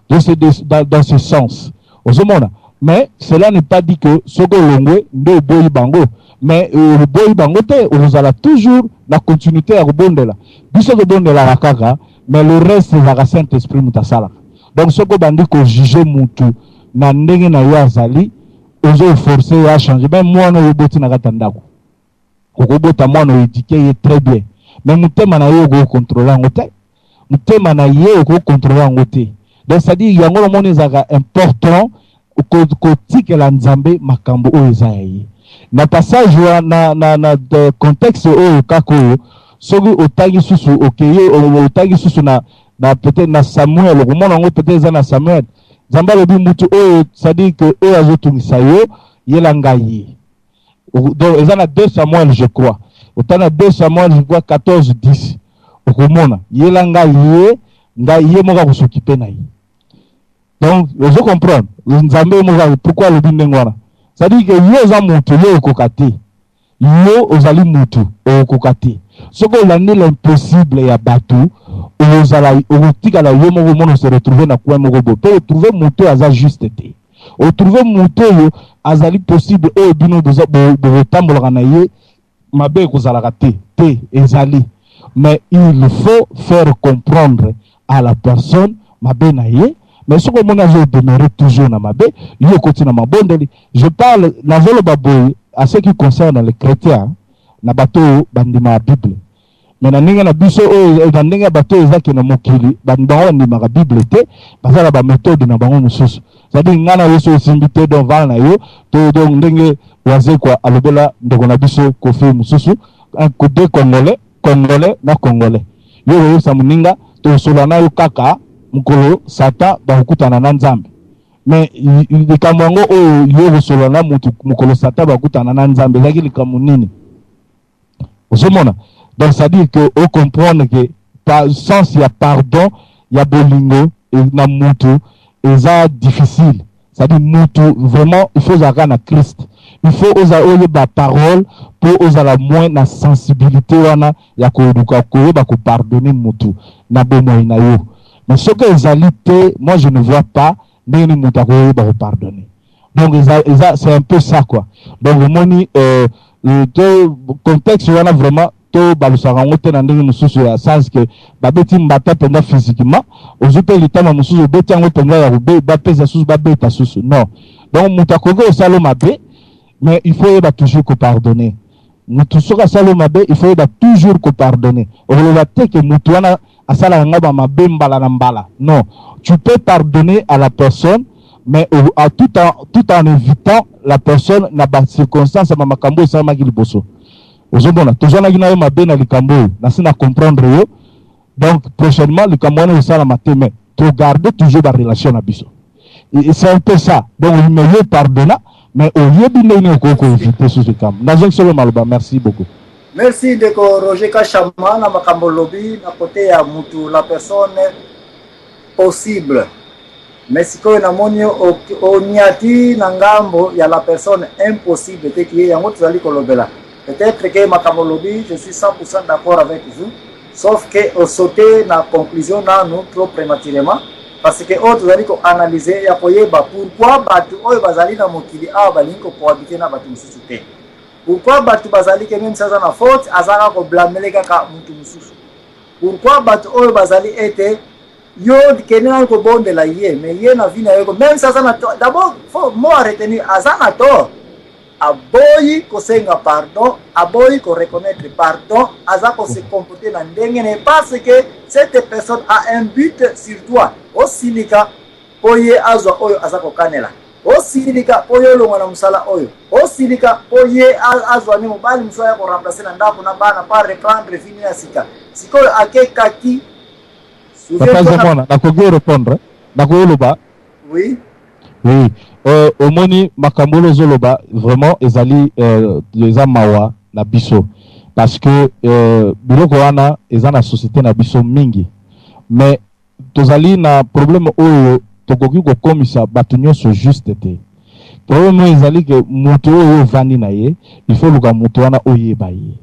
donc c'est dans ce sens ozomona mais cela n'est pas dit que soko longwe ndo boyi bango mais boyi bango te ozala toujours la continuité ya kobondela biso kobondela la kaka mais le reste la Saint-Esprit mutasala donc soko bandi ko juger mutu na ndenge na yo azali ozo forcer ya changer même moi no yoboti na katandako okobota mwana éduquer ye très bien mais mutema na yo ko contrôler ngote mutema na ye ko contrôler ngote donc ça dit yango mona ezaka important kotikela nzambe makambo oyo eza ya ye na passage na contexte oyo kako soki otangi susu okeye otangi susu na peut-être na Samuel komona ngo peut-être za na Samuel Zamba lobi mutu oyo c'est-à-dire que eux azotungisa yo yela ngai. Donc ils en a 2 Samuel je crois. Autant a 2 Samuel je crois 14-10. Okomona yela ngai moka kusukite na yi. Donc je comprends. Nzambe moka pourquoi lobi ndengwana. C'est-à-dire que yo za mutu yo kokate. Yo ozali mutu okokate. Soko landi l'impossible ya batu ozala okotika la yo moko mono se retrouver na kwa moko bo. Peut trouver mutu aza juste te. O trouver mutu yo azali possible e bino boza bo tambola na ye mabe kozala te ezali. Mais il faut faire comprendre à la personne mabe na ye. Mais ce que mon avis demeurer toujours na mabe, yo continue na mabondeli. Je parle la volo baboy à ce qui concerne les chrétiens na bato bandima Bible. Mais na ninga na biso o na ninga bato ezaki na mokili bandima ndima ka Bible te, bazala ba méthode na bango mususu. C'est-à-dire ngana yeso simbité don val na yo, to donc ndenge waze kwa alobela ndeko na biso kofi mususu, un côté congolais na congolais. Yo sa muninga to solana yo kaka mukolo sata ba kutana na Nzambe. Mais likamwango o yo solana mutu mukolo sata ba kutana na Nzambe zaki likamunini. Osomona. Donc ça dit que on comprend que par sens il y a pardon, il y a bolingo et na mutu et ça difficile. Ça dit mutu vraiment il faut avoir na Christ. Il faut oser ba parole pour oser la moins na sensibilité wana ya ko duka ko ba ko pardonner mutu na bomo na yo. Mais ce que les alités, moi je ne vois pas ni mutu ko ba pardonner. Donc c'est un peu ça quoi. Donc le contexte wana vraiment to balusaka ngote na ndenge mususu ya sens que babeti mbata penga physiquement ozupe litama mususu beti ngo penga ya rube ba pesa susu ba beta susu non. Donc mutakogo osalo mabe mais il faut toujours que pardonner. Mutu soka salo mabe il faut toujours que pardonner. On va te que mutu wana asala ngaba mabe mbala na mbala. Non, tu peux pardonner à la personne mais tout en évitant la personne na ba circonstance ma makambo sa makili boso. Ozomona toujours na gina mabe na likambo na sina comprendre yo. Donc prochainement likambo na sala mateme to garder toujours la relation na biso. Et c'est un peu ça. Donc il me veut pardonner mais au lieu de nous ko éviter ce cam. Nazong solo maloba merci beaucoup. Merci de Roger Kachama na makambo lobby na côté ya mutu la personne possible. Mais si ko na monio onyati na ngambo ya la personne impossible te qui yango tuzali kolobela. Peut-être que makambo lobby je suis 100% d'accord avec vous sauf que au sauter na conclusion na nous trop prématurément parce que autres tuzali ko analyser ya koyeba pourquoi batu oyo bazali na mokili a balingi ko cohabiter na batu mususu te. Pourquoi batu bazali ke même ça na faute azaka ko blâmer kaka mutu mususu. Pourquoi batu oyo bazali ete yo kenena ko bonde la ye mais ye na vie na yo même ça na d'abord faut moi retenir azana tort. Aboyi ko senga pardon, aboyi ko reconnaître pardon, azako se comporter na ndenge parce que cette personne a un but sur toi. Osilika poye azwa oyo azako kanela. Osilika poye longa na musala oyo. Osilika poye azwa ni mobali musala ko remplacer na ndako na bana pas reprendre fini na sika. Sikoyo akekaki. Papa na ko répondre. Na ko loba. Oui. Oui. Omoni makambolo zoloba vraiment ezali eza mawa na biso parce que biloko wana eza na société na biso mingi mais tozali na problème oyo tokoki ko komisa batu nyonso juste te problème ezali ke moto oyo vandi na ye il faut luka moto wana oyeba ye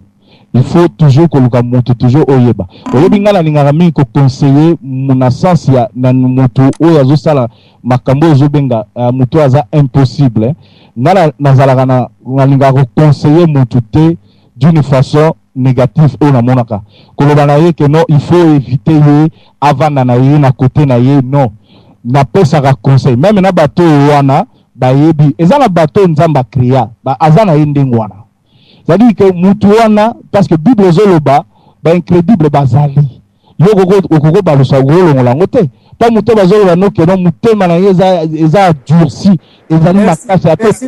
il faut toujours que luka moto toujours oyeba oyebi ngala lingaka mingi ko conseiller na sens ya na moto oyo azosala makambo ezobenga moto aza impossible ngala nazalaka na lingaka ko conseiller moto te d'une façon négative oyo na monaka koloba na ye que non il faut éviter ye avanda na ye na côté na ye non na pesaka conseil même na bato wana bayebi eza na bato nzamba créa ba azana ye ndenge wana. C'est-à-dire que mutuana parce que Bible zoloba ba incrédible bazali yo koko balusa ngolo ngolangote pas muto bazoloba no que non mutema na eza durci ezali makasa merci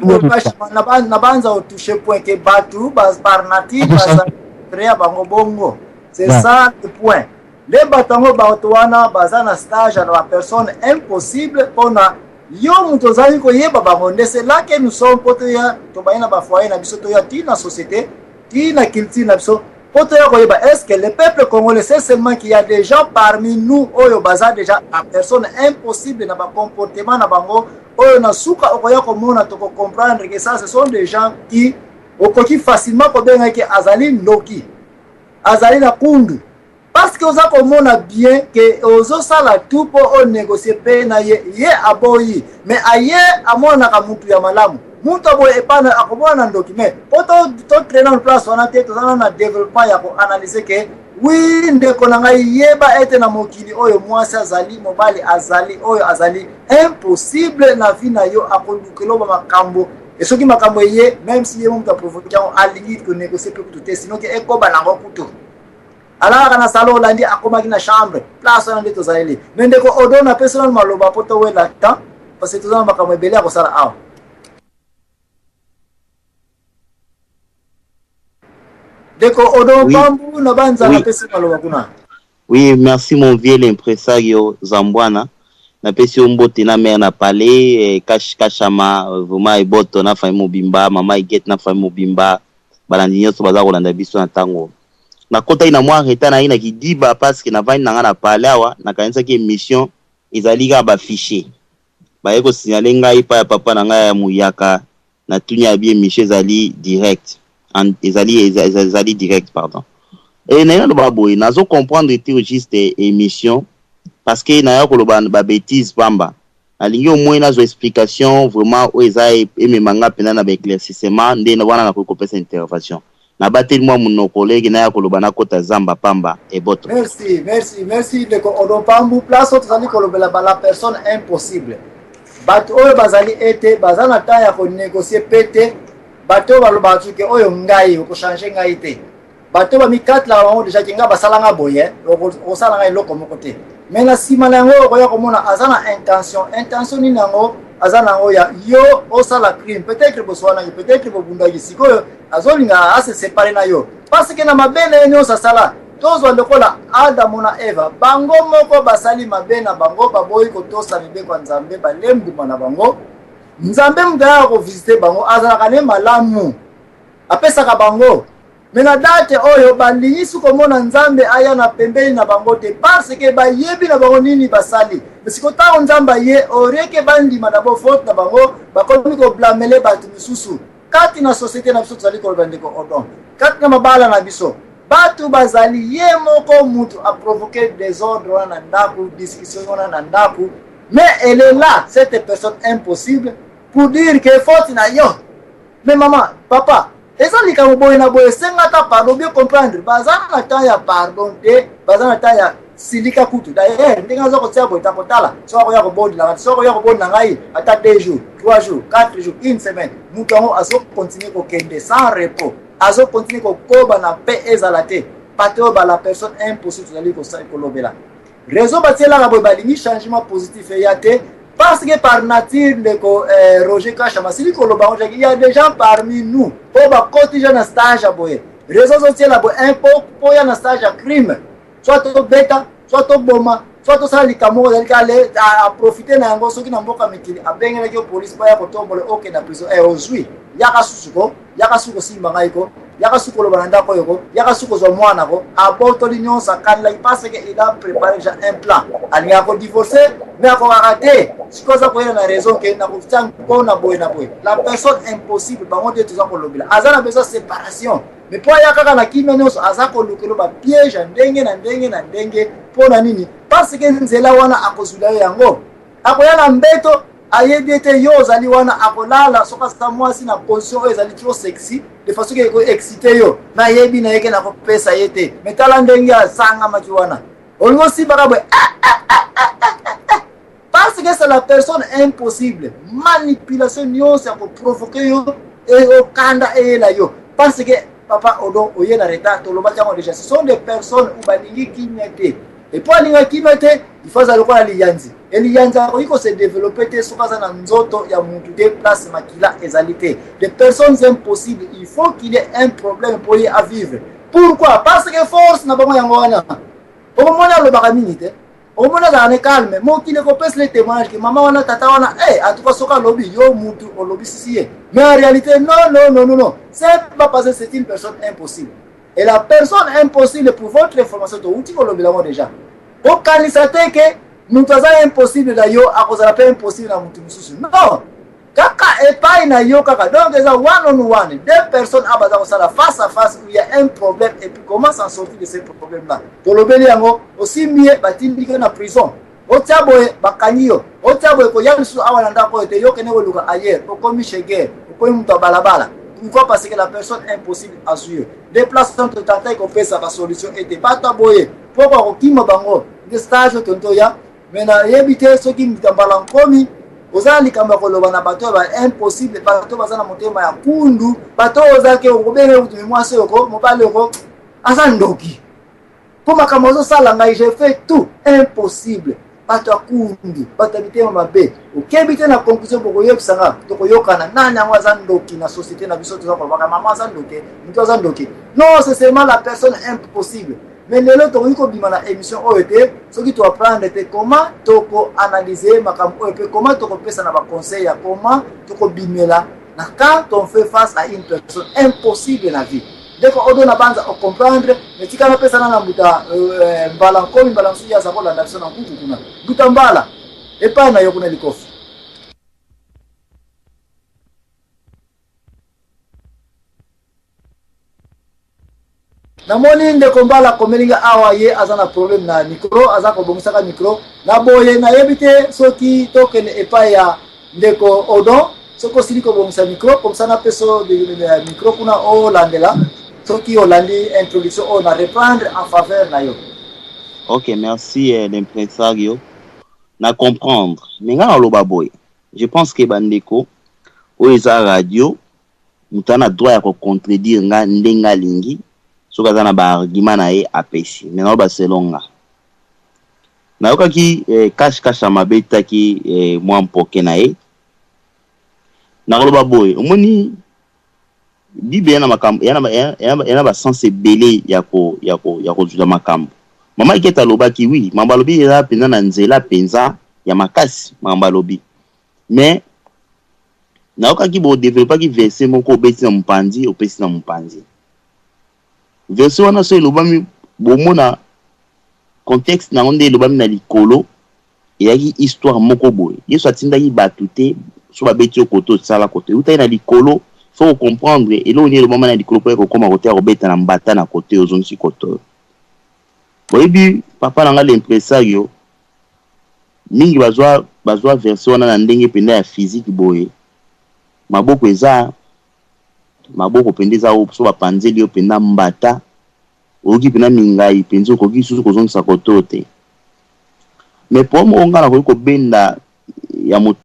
na banza au toucher point que batu par native bazali créa bango bongo c'est ça le point les batango baotoana bazana stage à la personne impossible pona yo mutozali ko yeba bango. C'est là que nous sommes potoya to bayina ba foyer na biso to ya tina société tina culture na biso potoya ko yeba. Est-ce que le peuple congolais c'est seulement qu'il y a des gens parmi nous oyo baza déjà à personne impossible na ba comportement na bango oyo na suka okoya ko mona to comprendre que ça ce sont des gens qui okoki facilement ko benga ke azali ndoki azali na kundu. Parce que vous avez bien que vous avez tout pour négocier paix na ye aboyi mais aye amona ka mutu ya malamu mutu aboye epana akobona document poto to traîner en place on a été na développement ya ko analyser que oui ndeko na ngai yeba ete na mokili oyo mwasi azali mobali azali oyo azali impossible na vie na yo akondukelo ba makambo et ce qui makambo ye même si ye mutu provoquer a limite que négocier pour tout sinon que ekoba na ngokuto. Alors kana salo landi akoma kina chambre place on ndito zaeli mende ko odona personal maloba poto we la temps parce que tozana makambo ebele ya kosala awa. Deko odo pambu na banza na personal maloba kuna. Oui, merci mon vieux l'impresario Zambwana. Na pesi ombote na mère na palais kashama vraiment eboto na fa mobimba mama iget na fa mobimba balandi nyoso baza kolanda biso na tango. Na kota ina mwa reta na ina kidiba parce que na vani na ngana palawa na kanisa ki émission ezalika ba fichier ba yeko signaler ngai pa ya papa na ngai ya muyaka na tunya bien Michel Zali direct en ezali direct pardon et na ina ba boy nazo comprendre te juste émission parce que na yako ba bêtise pamba alingi au moins nazo explication vraiment o ezai ememanga pena na ba éclaircissement ndé na wana na ko kopesa intervention. Na bateli mwa mon collègue na ya koloba na kota zamba pamba et boto. Merci de ko odo pambu place tozali kolobela ba la personne impossible. Bato oyo bazali ete bazana ta ya ko négocier pété bato baloba tuke oyo ngai ko changer ngai te. Bato ba mi 4 la bango déjà kinga basala nga boye o sala ngai loko moko te. Mais na sima na ngo ko ya ko mona azana intention ni nango azana ngo ya yo o sala crime peut-être boswana peut-être bobunda gisiko azolinga ase séparer na yo parce que na mabene nyo sala tozo lokola Adam na Eva bango moko basali mabena bango baboyi ko tosa bibe kwa Nzambe balembu na bango Nzambe mudaya ko visiter bango azana kane malamu apesa ka bango mena date oyo balingi suko mona Nzambe aya na pembeni na bango te parce que bayebi na bango nini basali bisiko ta Nzamba ye oreke bandi madabo faute na bango bakomi ko blâmer batu misusu kati na société na biso tozali kolobande ko odon kati na mabala na biso batu bazali ye moko mutu a provoquer des ordres na ndaku discussion na ndaku mais elle est là cette personne impossible pour dire que faute na yo mais maman papa ezali ka boye na boye senga ta pardon bien comprendre bazana ta ya pardon te bazana ta ya silika kutu d'ailleurs ndinga zo ko tsia boye ta kotala so ko ya ko bodi la so ko ya ko bodi na ngai ata 2 jours 3 jours 4 jours une semaine mutu ngo azo continuer ko kende sans repos azo continuer ko koba na paix ezalate pato ba la personne impossible tozali ko sa ko lobela raison batiela ka boye balingi changement positif ya te parce que par nature ndeko Roger Kachama sili ko loba il y a des gens parmi nous au ba quotidien na stage à boye raison sociale boye impôt pour ya na stage à crime soit to beta soit to boma soit to sali kamo dalika aller à profiter na ngo soki na mboka mikili abengela ki police ba ya ko tombole OK na prison ozui yaka suko simba ngaiko yaka suko lo bananda ko yoko yaka suko zo mwana ko aboto l'union sa kanla parce que il a préparé déjà un plan alinga ko divorcer mais ko raté sikoza ko na raison que na ko tang ko na boy la personne impossible bango de tous en kolobila azana besoin séparation mais pour yaka na kimeno azako lukelo ba piège ndenge na ndenge pona nini parce que nzela wana akozula yango akoyana mbeto ayedete yo zali wana akolala soka sa mwasi na position ezali trop sexy de façon que ko exciter yo na yebi na yeke na ko pesa yete metala ndenge asanga maki wana olmo si baka boy parce que c'est la personne impossible manipulation nyonso pour provoquer yo et au kanda et la yo parce que papa odo oye na retard to loba jango déjà ce sont des personnes où balingi kinyate et pour alinga kinyate il faut zalo kwa liyanzi eliyanza ko se développer te sokaza na nzoto ya muntu de place makila ezalité des personnes impossibles il faut qu'il y ait un problème pour y à vivre pourquoi parce que force na bango yango wana au moins le baraminite au moins dans les calme moi qui ne copesse les témoignages que maman wana tata wana en tout cas soka lobby yo mutu au lobby si mais en réalité non c'est pas parce que c'est une personne impossible et la personne impossible pour votre information to uti ko lobby là déjà au kanisate que nous faisons impossible là yo à cause de la paix impossible na mutu mususu non kaka epai na yo kaka donc c'est one on one deux personnes à base ça la face à face où il y a un problème et puis comment s'en sortir de ce problème là to lobeli yango aussi mieux batindike na prison otiaboye bakanyo otiaboye ko yansu awana ndako ete yo kene luka ailleurs ko komi shege ko mutu balabala pourquoi parce que la personne impossible à suivre déplacement de tata ko fait sa solution était pas taboye pourquoi ko kimo bango de stage tonto ya mena yebite soki mitambala komi ozala likamba koloba na bato ba impossible bato bazana motema ya kundu bato ozake ngobenge utu mwase yoko mobale yoko asandoki koma kamozo sala ngai j'ai fait tout impossible bato kundu bato bitema mabe okebite na conclusion boko yebisanga to koyokana nani angwa zandoki na société na biso toza kolobaka mama zandoki mito zandoki non c'est seulement la personne impossible. Mais les autres ont eu une émission OET, ce qui doit apprendre comment tu analyser comment tu peux faire un conseil, comment tu peux bimela. Quand on fait face à une personne impossible dans la vie, dès qu'on donne la base à comprendre, mais si on fait ça dans la bouta, balanco, une balance, il y a ça pour la nation en couple, bouta mbala, et pas na yokuna likofi. namoni ndeko mbala komelinga awa ye azana problème na micro aza ko bomisaka micro na boye na yebite soki tokene epai ya ndeko Odon soko sili ko bomisa micro comme ça na peso de micro kuna o landela soki olandi introduction on a reprendre en faveur na yo. OK, merci l'impresario na comprendre menga loba boy je pense que bandeko o eza radio mutana droit ya ko contredire nga ndenga lingi soka zana ba argument na ye apesi maintenant ba selonga na yokaki kasha mabeta ki mwa mpoke na ye na loba boy omoni bible yana makambo yana ba sens belé ya ko juda makambo mama iketa loba ki oui mamba lobi eza penza na nzela penza ya makasi mamba lobi mais na yokaki bo développer ki verset moko obeti na mpanzi opesi na mpanzi verset wana so elobami bomona contexte na onde elobami na likolo eyaki histoire moko boye yesu atindaki bato te so babeti koto sala koto utai na likolo faut comprendre eloni elobama na likolo po ekokoma kote ya kobeta na mbata na kote ozongisi koto boyebi papa nanga l'impresario mingi bazwa verset wana na ndenge penda ya physique boye maboko eza maboko pendeza so bapanzeli yo penda mbata oki pena mingai penzo koki susu kozongisa koto te mais pour mo ngana ko benda ya